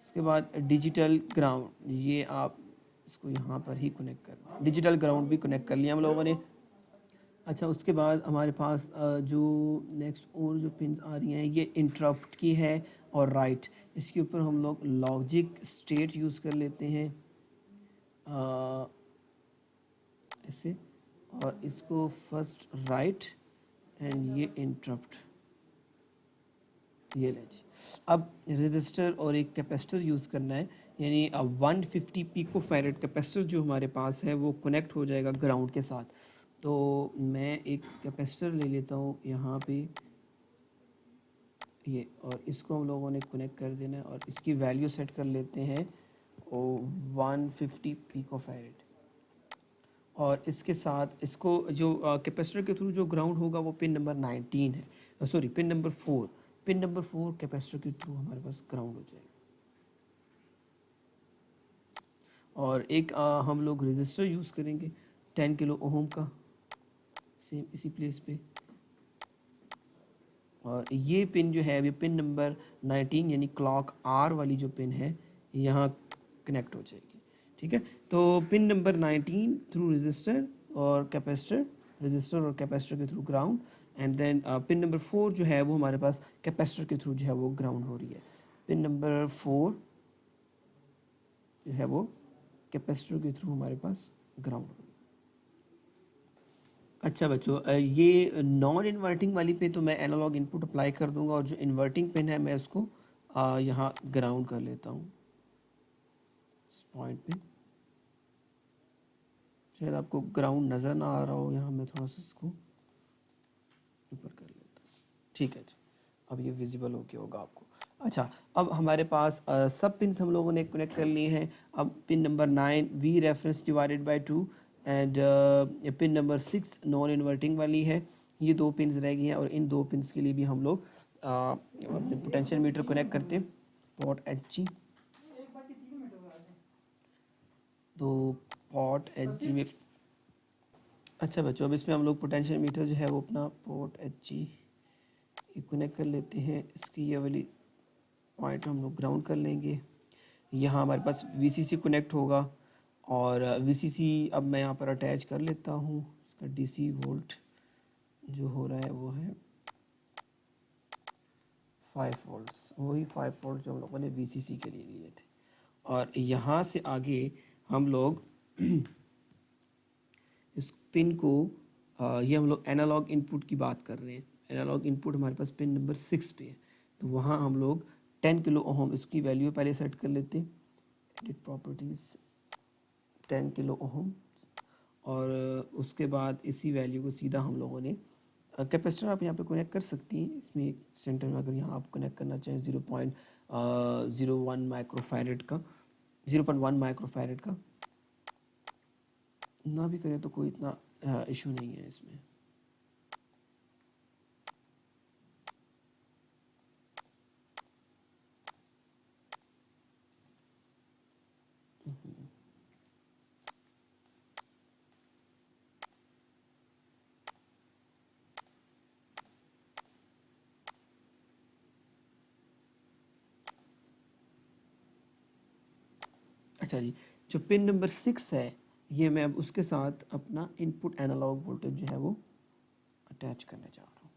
उसके बाद डिजिटल ग्राउंड, ये आप इसको यहाँ पर ही कनेक्ट करना है। डिजिटल ग्राउंड भी कनेक्ट कर लिया हम लोगों ने। अच्छा, उसके बाद हमारे पास जो नेक्स्ट और जो पिन आ रही हैं, ये इंटरप्ट की है और राइट। इसके ऊपर हम लोग लॉजिक स्टेट यूज़ कर लेते हैं ऐसे, और इसको फर्स्ट राइट एंड ये इंटरप्ट, ये ले जी। अब रजिस्टर और एक कैपेसिटर यूज़ करना है, यानी 150 पिको फैरेड कैपेसिटर जो हमारे पास है वो कनेक्ट हो जाएगा ग्राउंड के साथ। तो मैं एक कैपेसिटर ले लेता हूँ यहाँ पे ये, और इसको हम लोगों ने कनेक्ट कर देना है, और इसकी वैल्यू सेट कर लेते हैं 150 पिको फैरेड। और इसके साथ इसको जो कैपेसिटर के थ्रू जो ग्राउंड होगा वो पिन नंबर 19 है, sorry pin number 4, pin number 4 capacitor के थ्रू हमारे पास ग्राउंड हो जाएगा। और एक हम लोग रेजिस्टर यूज़ करेंगे 10 किलो ओम का, सेम इसी प्लेस पे। और ये पिन जो है, ये पिन नंबर 19 यानी क्लॉक R वाली जो पिन है, यहाँ कनेक्ट हो जाएगी। ठीक है, तो पिन नंबर 19 थ्रू रजिस्टर और कैपेसिटर, रजिस्टर और कैपेसिटर के through ground, and then pin number 4 जो है वो हमारे पास कैपेसिटर के थ्रू जो है वो ग्राउंड हो रही है। पिन नंबर 4 जो है वो कैपेसिटर के थ्रू हमारे पास ग्राउंड हो रही है। अच्छा बच्चों, ये नॉन इन्वर्टिंग वाली पे तो मैं एनालॉग इनपुट अप्लाई कर दूंगा, और जो इन्वर्टिंग पिन है मैं इसको यहाँ ग्राउंड कर लेता हूँ इस पॉइंट पे। शायद आपको ग्राउंड नज़र ना आ रहा हो, यहाँ मैं थोड़ा सा इसको ऊपर कर लेता हूँ। ठीक है जी, अब ये विजिबल हो गया होगा आपको। अच्छा, अब हमारे पास सब पिन हम लोगों ने कनेक्ट कर लिए हैं। अब pin number 9 V reference divided by 2, and pin number 6 non inverting वाली है। ये दो पिन्स रह गई हैं, और इन दो पिन्स के लिए भी हम लोग अपने पोटेंशियल मीटर कनेक्ट करते हैं। पॉट HG, तो पॉट HG में, अच्छा बच्चों, अब इसमें हम लोग पोटेंशियल मीटर जो है वो अपना पोर्ट HG कनेक्ट कर लेते हैं। इसकी ये वाली पॉइंट हम लोग ग्राउंड कर लेंगे। यहाँ हमारे पास VCC कनेक्ट होगा, और VCC अब मैं यहाँ पर अटैच कर लेता हूँ। इसका DC वोल्ट जो हो रहा है वो है 5 वोल्ट्स, वही 5 वोल्ट जो हम लोगों ने VCC के लिए लिए थे। और यहाँ से आगे हम लोग इस पिन को ये हम लोग एनालॉग इनपुट की बात कर रहे हैं। एनालॉग इनपुट हमारे पास पिन नंबर 6 पे है, तो वहाँ हम लोग 10 किलो ओहम इसकी वैल्यू पहले सेट कर लेते हैं। एडिट प्रॉपर्टीज़ 10 किलो ओहम, और उसके बाद इसी वैल्यू को सीधा हम लोगों ने कैपेसिटर आप यहाँ पे कनेक्ट कर सकती हैं। इसमें एक सेंटर में अगर यहाँ आप कनेक्ट करना चाहें 0.01 माइक्रोफैरेड का, 0.1 माइक्रोफैरेड का ना भी करें तो कोई इतना इशू नहीं है इसमें। अच्छा जी, जो पिन नंबर 6 है, ये मैं अब उसके साथ अपना इनपुट एनालॉग वोल्टेज जो है वो अटैच करने जा रहा हूँ।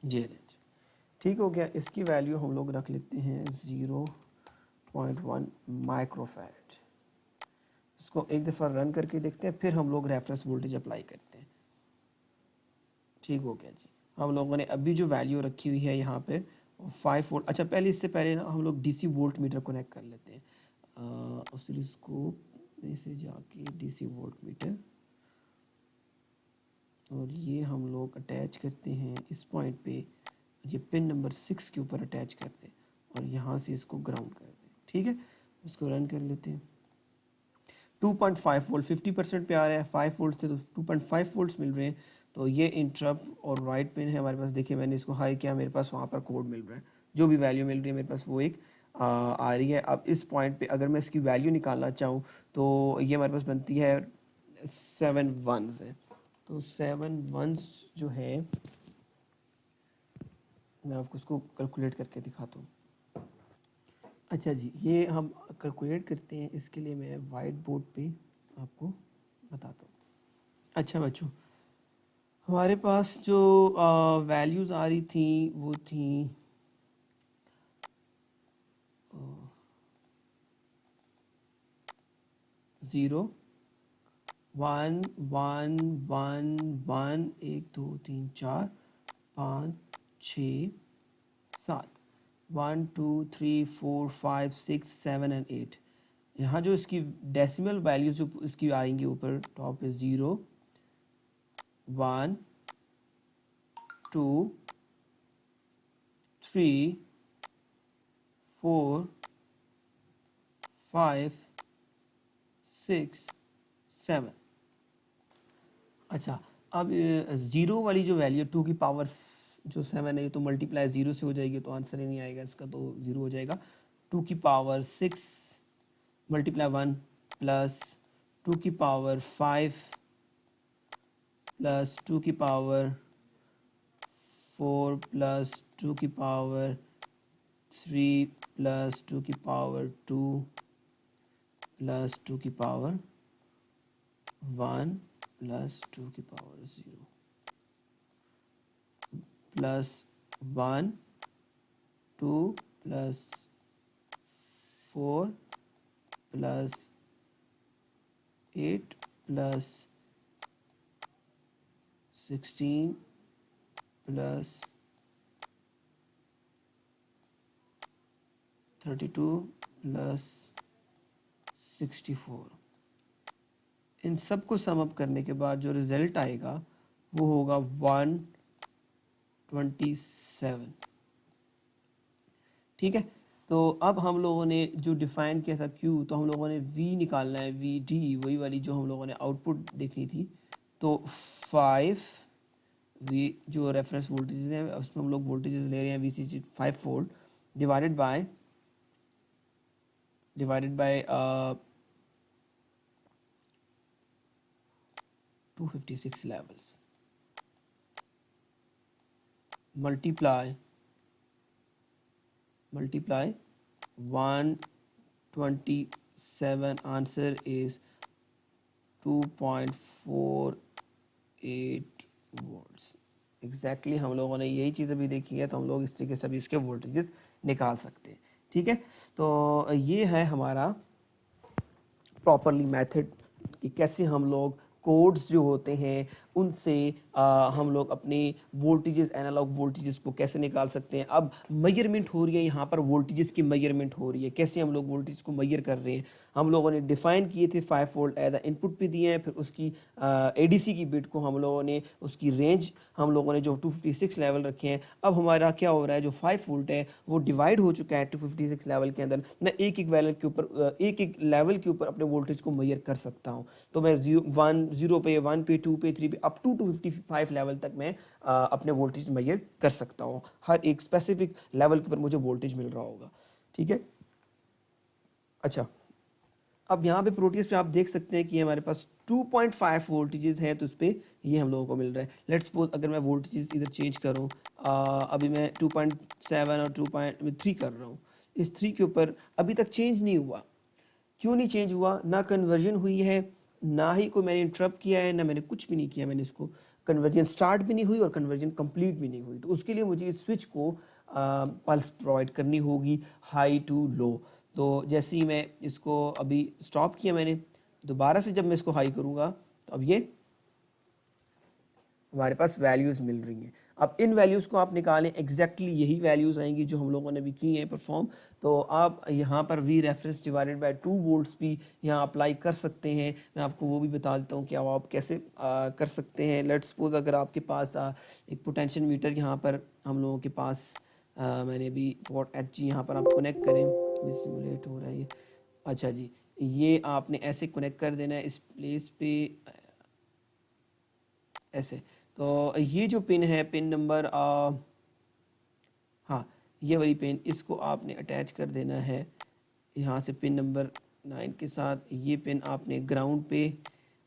जी ठीक हो गया। इसकी वैल्यू हम लोग रख लेते हैं 0.1 माइक्रोफैरेड। इसको एक दफ़ा रन करके देखते हैं, फिर हम लोग रेफरेंस वोल्टेज अप्लाई करते हैं। ठीक हो गया जी। हम लोगों ने अभी जो वैल्यू रखी हुई है यहाँ पे 5 वोल्ट। अच्छा, पहले इससे पहले ना हम लोग डीसी वोल्ट मीटर कनेक्ट कर लेते हैं। ऑसिलोस्कोप में से जाके डीसी वोल्ट मीटर, और ये हम लोग अटैच करते हैं इस पॉइंट पे, ये पिन नंबर 6 के ऊपर अटैच करते हैं और यहाँ से इसको ग्राउंड कर दें। ठीक है, इसको रन कर लेते हैं। 2.5 वोल्ट 50% पे आ रहा है, 5 वोल्ट थे तो 2.5 वोल्ट्स मिल रहे हैं। तो ये इंटरप्ट और राइट पिन है हमारे पास। देखिए मैंने इसको हाई किया, मेरे पास वहाँ पर कोड मिल रहा है, जो भी वैल्यू मिल रही है मेरे पास वो एक आ रही है। अब इस पॉइंट पे अगर मैं इसकी वैल्यू निकालना चाहूँ तो ये हमारे पास बनती है 7 वंस है। तो 7 वंस जो है, मैं आपको उसको कैलकुलेट करके दिखाता हूँ। अच्छा जी, ये हम कैलकुलेट करते हैं, इसके लिए मैं वाइट बोर्ड पे आपको बताता हूँ। अच्छा बच्चों, हमारे पास जो वैल्यूज़ आ रही थी वो थी 0 1 1 1 1 1 2 3 4 5 6 7 1 2 3 4 5 6 7 एंड 8। यहाँ जो इसकी डेसिमल वैल्यूज जो इसकी आएंगी ऊपर टॉप पे 0 1 2 3 4 5 6 7। अच्छा, अब ज़ीरो वाली जो वैल्यू 2 की पावर जो 7 है, ये तो मल्टीप्लाई 0 से हो जाएगी, तो आंसर ही नहीं आएगा इसका, तो 0 हो जाएगा। 2 की पावर 6 मल्टीप्लाई 1 प्लस 2 की पावर 5 प्लस 2 की पावर 4 प्लस 2 की पावर 3 प्लस 2 की पावर 2 प्लस 2 की पावर 1 प्लस 2 की power 0 plus 1 2 plus 4 plus 8 plus 16 plus 32 plus 64। इन सब को सम अप करने के बाद जो रिज़ल्ट आएगा वो होगा 127। ठीक है, तो अब हम लोगों ने जो डिफ़ाइन किया था Q, तो हम लोगों ने V निकालना है, VD, वही वाली जो हम लोगों ने आउटपुट देखनी थी। तो 5 V जो रेफरेंस वोल्टेज है उसमें हम लोग वोल्टेजेस ले रहे हैं VCC 5 volt divided by 256 levels multiply 127, answer is 2.48 volts. Exactly हम लोगों ने यही चीज़ अभी देखी है, तो हम लोग इस तरीके से अभी इसके वोल्टेजेस निकाल सकते हैं। ठीक है, तो ये है हमारा प्रॉपरली मेथड कि कैसे हम लोग कोड्स जो होते हैं उनसे हम लोग अपने वोल्टेजेस, एनालॉग वोल्टेजेस को कैसे निकाल सकते हैं। अब मेजरमेंट हो रही है यहाँ पर, वोल्टेजेस की मेजरमेंट हो रही है, कैसे हम लोग वोल्टेज को मेजर कर रहे हैं। हम लोगों ने डिफाइन किए थे 5 वोल्ट एज इनपुट पे दिए हैं, फिर उसकी एडीसी की बिट को हम लोगों ने उसकी रेंज हम लोगों ने जो 256 लेवल रखे हैं। अब हमारा क्या हो रहा है, जो 5 वोल्ट है वो डिवाइड हो चुका है 256 लेवल के अंदर। मैं एक एक लेवल के ऊपर एक एक लेवल के ऊपर अपने वोल्टेज को मेजर कर सकता हूँ। तो मैं 0 पे, 1 पे, 2 पे, 3 पे, अप टू 255 लेवल तक मैं अपने वोल्टेज मेजर कर सकता हूँ। हर एक स्पेसिफिक लेवल के ऊपर मुझे वोल्टेज मिल रहा होगा। ठीक है। अच्छा, अब यहाँ पे प्रोटीज पे आप देख सकते हैं कि हमारे पास 2.5 वोल्टेजेस हैं, तो उस पर ये हम लोगों को मिल रहा है। लेट्स सपोज अगर मैं वोल्टेजेस इधर चेंज करूँ, अभी मैं 2.7 और 2.3 कर रहा हूँ, इस 3 के ऊपर अभी तक चेंज नहीं हुआ। क्यों नहीं चेंज हुआ? ना कन्वर्जन हुई है, ना ही कोई मैंने इंटरप्ट किया है, ना मैंने कुछ भी नहीं किया। मैंने इसको कन्वर्जन स्टार्ट भी नहीं हुई और कन्वर्जन कंप्लीट भी नहीं हुई। तो उसके लिए मुझे इस स्विच को पल्स प्रोवाइड करनी होगी, हाई टू लो। तो जैसे ही मैं इसको अभी स्टॉप किया मैंने, दोबारा से जब मैं इसको हाई करूँगा तो अब ये हमारे पास वैल्यूज़ मिल रही हैं। अब इन वैल्यूज़ को आप निकालें, एग्जैक्टली यही वैल्यूज़ आएंगी जो हम लोगों ने भी की हैं परफॉर्म। तो आप यहाँ पर we reference divided by 2 volts भी यहाँ अप्लाई कर सकते हैं। मैं आपको वो भी बता देता हूँ कि अब आप कैसे कर सकते हैं। लेट्स सपोज अगर आपके पास एक पोटेंशियल मीटर यहाँ पर हम लोगों के पास मैंने भी पॉट एच जी यहाँ पर आप कनेक्ट करें, सिमुलेट हो रहा है ये। अच्छा जी, ये आपने ऐसे कनेक्ट कर देना है इस प्लेस पे ऐसे। तो ये जो पिन है, पिन नंबर हाँ, ये वाली पिन, इसको आपने अटैच कर देना है यहाँ से पिन नंबर 9 के साथ। ये पिन आपने ग्राउंड पे,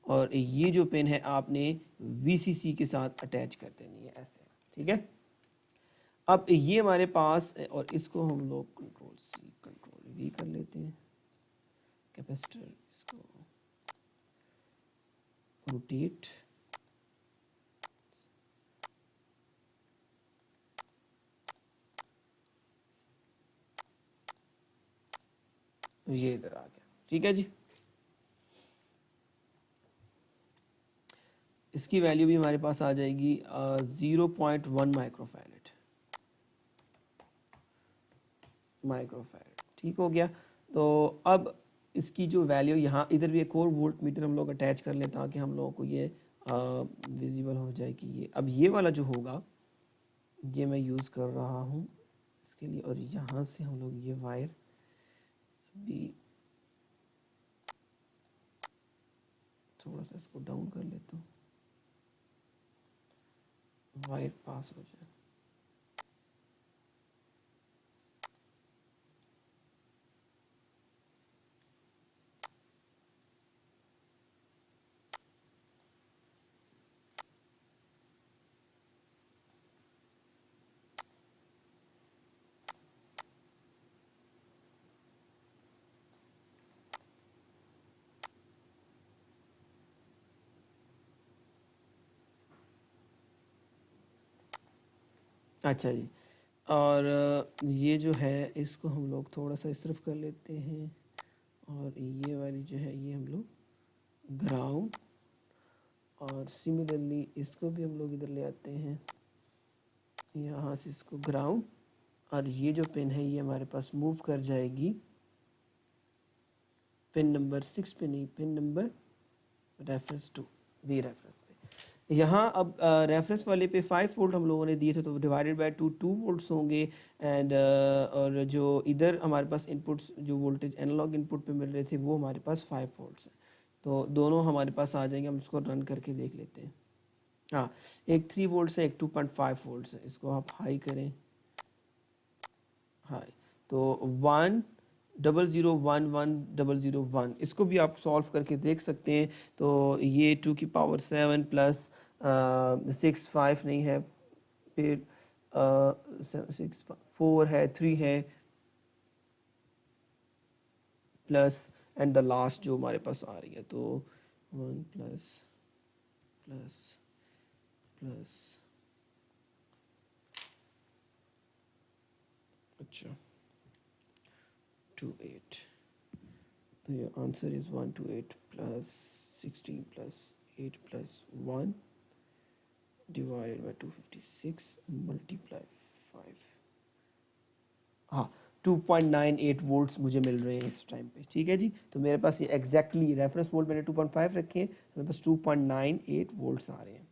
और ये जो पिन है आपने वीसीसी के साथ अटैच कर देनी है ऐसे। ठीक है। अब ये हमारे पास, और इसको हम लोग कंट्रोल सी कंट्रोल वी कर लेते हैं, कैपेसिटर इसको रोटेट, ये इधर आ गया। ठीक है जी। इसकी वैल्यू भी हमारे पास आ जाएगी 0.1 माइक्रोफैरड। ठीक हो गया। तो अब इसकी जो वैल्यू, यहाँ इधर भी एक और वोल्ट मीटर हम लोग अटैच कर लें ताकि हम लोगों को ये विजिबल हो जाए कि ये अब ये वाला जो होगा ये मैं यूज़ कर रहा हूँ इसके लिए। और यहाँ से हम लोग ये वायर भी थोड़ा सा इसको डाउन कर लेता हूँ, वायर पास हो जाए। अच्छा जी, और ये जो है इसको हम लोग थोड़ा सा इस तरफ कर लेते हैं, और ये वाली जो है ये हम लोग ग्राउंड, और सिमिलरली इसको भी हम लोग इधर ले आते हैं, यहाँ से इसको ग्राउंड। और ये जो पिन है ये हमारे पास मूव कर जाएगी पिन नंबर 6 पे नहीं, pin number reference 2, we reference पे। यहाँ अब रेफरेंस वाले पे 5 वोल्ट हम लोगों ने दिए थे, तो डिवाइडेड बाय 2 वोल्ट्स होंगे। एंड और जो इधर हमारे पास इनपुट्स जो वोल्टेज एनालॉग इनपुट पे मिल रहे थे वो हमारे पास 5 वोल्ट्स हैं। तो दोनों हमारे पास आ जाएंगे। हम इसको रन करके देख लेते हैं। हाँ, एक 3 वोल्ट्स है, एक 2.5 वोल्ट्स है। इसको आप हाई करें, हाई, तो 1 0 0 1 1 0 0 1, इसको भी आप सॉल्व करके देख सकते हैं। तो ये 2 की पावर 7 प्लस 6 5 नहीं है, फिर 4 है, 3 है, प्लस एंड द लास्ट जो हमारे पास आ रही है, तो 1 प्लस प्लस प्लस। अच्छा, 2 8 तो ये answer is 128 plus 16 plus 8 plus 1 divided by 256 multiply 5। हाँ, 2.98 वोल्ट्स मुझे मिल रहे हैं इस टाइम पे। ठीक है जी, तो मेरे पास ये एग्जैक्टली रेफरेंस वोल्ट मैंने 2.5 रखे हैं, तो मेरे पास 2.98 वोल्ट्स आ रहे हैं।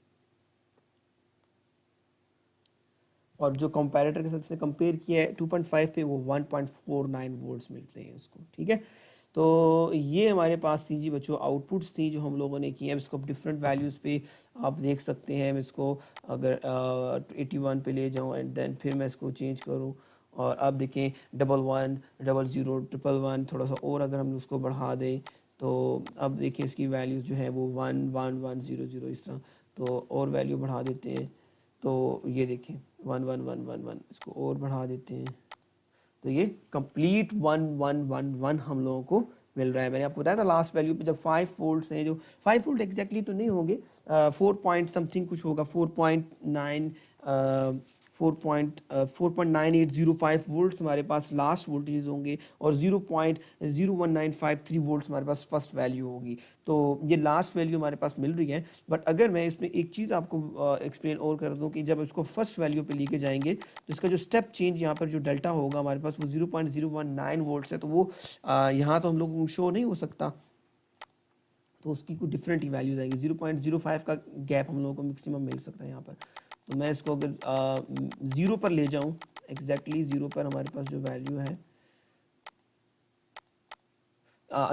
और जो कंपैरेटर के साथ से कंपेयर किया है 2.5 पे, वो 1.49 वोल्ट्स मिलते हैं उसको। ठीक है, तो ये हमारे पास थी जी बच्चों आउटपुट्स थी जो हम लोगों ने की है। इसको डिफरेंट वैल्यूज़ पे आप देख सकते हैं। मैं इसको अगर 81 पे ले जाऊँ एंड देन फिर मैं इसको चेंज करूँ, और अब देखें 11 00 111, थोड़ा सा और अगर हम उसको बढ़ा दें तो अब देखिए इसकी वैल्यूज़ जो है वो 1 1 1 0 0 इस तरह, तो और वैल्यू बढ़ा देते हैं तो ये देखें 1 1 1 1 1, इसको और बढ़ा देते हैं तो ये कंप्लीट 1 1 1 1 हम लोगों को मिल रहा है। मैंने आपको बताया था लास्ट वैल्यू पे जब 5 वोल्ट्स हैं, जो 5 वोल्ट एग्जैक्टली तो नहीं होंगे, 4 पॉइंट समथिंग कुछ होगा, 4.9 4.9805 वोल्ट्स हमारे पास लास्ट वोल्टेज होंगे, और 0.01953 वोल्ट्स हमारे पास फर्स्ट वैल्यू होगी। तो ये लास्ट वैल्यू हमारे पास मिल रही है। बट अगर मैं इसमें एक चीज़ आपको एक्सप्लेन और कर दूं कि जब इसको फर्स्ट वैल्यू पे लेके जाएंगे तो इसका जो स्टेप चेंज यहाँ पर जो डेल्टा होगा हमारे पास वो 0.019 वोल्ट्स है, तो वो यहाँ तो हम लोगों को शो नहीं हो सकता, तो उसकी कुछ डिफरेंट ही वैल्यूज आएंगी। 0.05 का गैप हम लोगों को मैक्सिमम मिल सकता है यहाँ पर। तो मैं इसको अगर 0 पर ले जाऊँ, एग्जैक्टली 0 पर हमारे पास जो वैल्यू है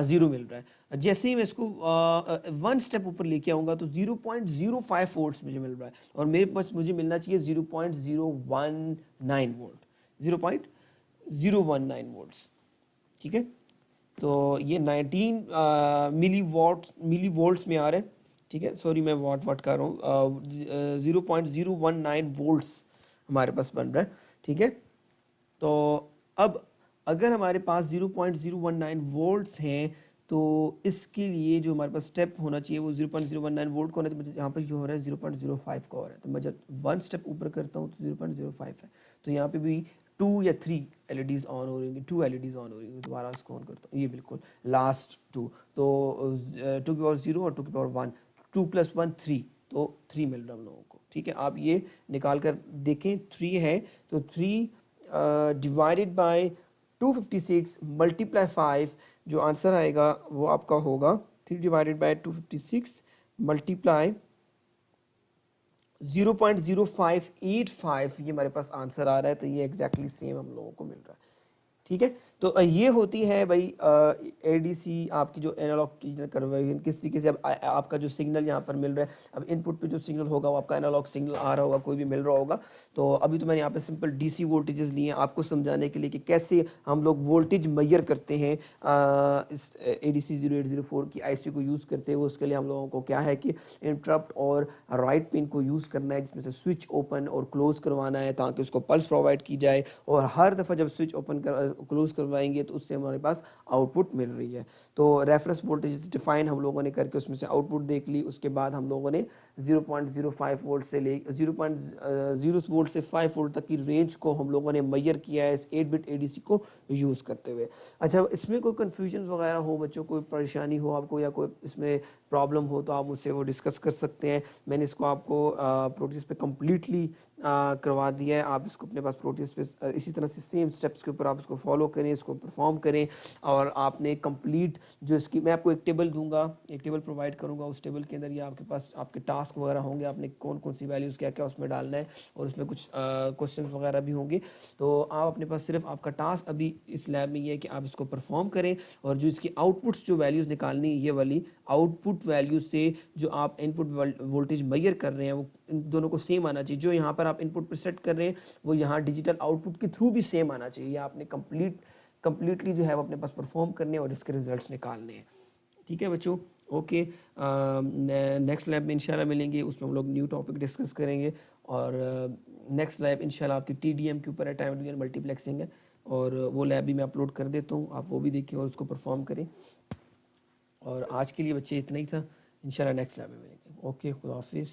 0 मिल रहा है। जैसे ही मैं इसको 1 स्टेप ऊपर लेके आऊँगा तो 0.05 वोल्ट्स मुझे मिल रहा है, और मेरे पास मुझे मिलना चाहिए 0.019 वोल्ट, 0.019 वोल्ट्स। ठीक है, तो ये 19 मिली वोल्ट्स में आ रहा है। ठीक है, सॉरी मैं वाट कर रहा हूँ, 0.019 वोल्ट्स हमारे पास बन रहा है। ठीक है, तो अब अगर हमारे पास 0.019 वोल्ट्स हैं तो इसके लिए जो हमारे पास स्टेप होना चाहिए वो 0.019 वोल्ट का होना है। तो यहाँ पर जो हो रहा है 0.05 का हो रहा है, तो मैं जब 1 स्टेप ऊपर करता हूँ तो 0.05 है, तो यहाँ पे भी 2 या 3 एलईडीज ऑन हो रही होंगी, 2 एलईडीज ऑन हो रही होंगी। दोबारा इसको ऑन करता हूँ, ये बिल्कुल लास्ट 2, तो 2 की पावर 0 और 2 की पावर 1, 2 + 1 3, तो 3 मिल रहा है हम लोगों को। ठीक है, आप ये निकाल कर देखें, 3 है तो 3 डिवाइडेड बाय 256 मल्टीप्लाई 5, जो आंसर आएगा वो आपका होगा 3 डिवाइडेड बाय 256 मल्टीप्लाई 0.0585, ये हमारे पास आंसर आ रहा है। तो ये एग्जैक्टली सेम हम लोगों को मिल रहा है। ठीक है, तो ये होती है भाई एडीसी आपकी जो एनालॉग डिजिटल कन्वर्जन। किस तरीके से अब आपका जो सिग्नल यहाँ पर मिल रहा है, अब इनपुट पे जो सिग्नल होगा वो आपका एनालॉग सिग्नल आ रहा होगा, कोई भी मिल रहा होगा। तो अभी तो मैंने यहाँ पे सिंपल डीसी वोल्टेजेस लिए हैं आपको समझाने के लिए कि कैसे हम लोग वोल्टेज मेजर करते हैं इस एडीसी 0804 की आईसी को यूज़ करते हैं। उसके लिए हम लोगों को क्या है कि इंटरप्ट और राइट पिन को यूज़ करना है, जिसमें से स्विच ओपन और क्लोज करवाना है ताकि उसको पल्स प्रोवाइड की जाए, और हर दफ़ा जब स्विच ओपन क्लोज करवाएंगे तो उससे हमारे पास आउटपुट मिल रही है। तो रेफरेंस वोल्टेज डिफाइन हम लोगों ने करके उसमें से आउटपुट देख ली। उसके बाद हम लोगों ने 0.05 वोल्ट से ले 0.0 वोल्ट से 5 वोल्ट तक की रेंज को हम लोगों ने मेजर किया है इस 8 बिट एडीसी को यूज़ करते हुए। अच्छा, इसमें कोई कन्फ्यूजन वगैरह हो बच्चों, कोई परेशानी हो आपको या कोई इसमें प्रॉब्लम हो तो आप मुझसे वो डिस्कस कर सकते हैं। मैंने इसको आपको प्रोटीज पे कम्प्लीटली करवा दिया है। आप इसको अपने पास प्रोटीज पे इसी तरह से सेम स्टेप्स के ऊपर आप इसको फॉलो करें, इसको परफॉर्म करें, और आपने कंप्लीट जो इसकी मैं आपको एक टेबल दूंगा, एक टेबल प्रोवाइड करूंगा। उस टेबल के अंदर ये आपके पास आपके टास्क वगैरह होंगे, आपने कौन कौन सी वैल्यूज़ क्या क्या उसमें डालना है, और उसमें कुछ क्वेश्चन वगैरह भी होंगे। तो आप अपने पास सिर्फ आपका टास्क अभी इस लैब में ये है कि आप इसको परफॉर्म करें, और जो इसकी आउटपुट्स जो वैल्यूज़ निकालनी है, ये वाली आउटपुट वैल्यू से जो आप इनपुट वोल्टेज मेजर कर रहे हैं वो इन दोनों को सेम आना चाहिए। जो यहाँ पर आप इनपुट पर सेट कर रहे हैं वो यहाँ डिजिटल आउटपुट के थ्रू भी सेम आना चाहिए। आपने कंप्लीटली जो है वो अपने पास परफॉर्म करने और इसके रिजल्ट्स निकालने हैं। ठीक है बच्चों, ओके, नेक्स्ट लैब में इंशाल्लाह मिलेंगे, उसमें हम लोग न्यू टॉपिक डिस्कस करेंगे। और नेक्स्ट लैब इंशाल्लाह आपकी टीडीएम के ऊपर है, टाइम डिवीजन मल्टीप्लेक्सिंग है, और वो लैब भी मैं अपलोड कर देता हूँ, आप वो भी देखिए और उसको परफॉर्म करें। और आज के लिए बच्चे इतना ही था, इंशाल्लाह नेक्स्ट लैब में मिलेंगे। ओके, खुदा हाफिज़।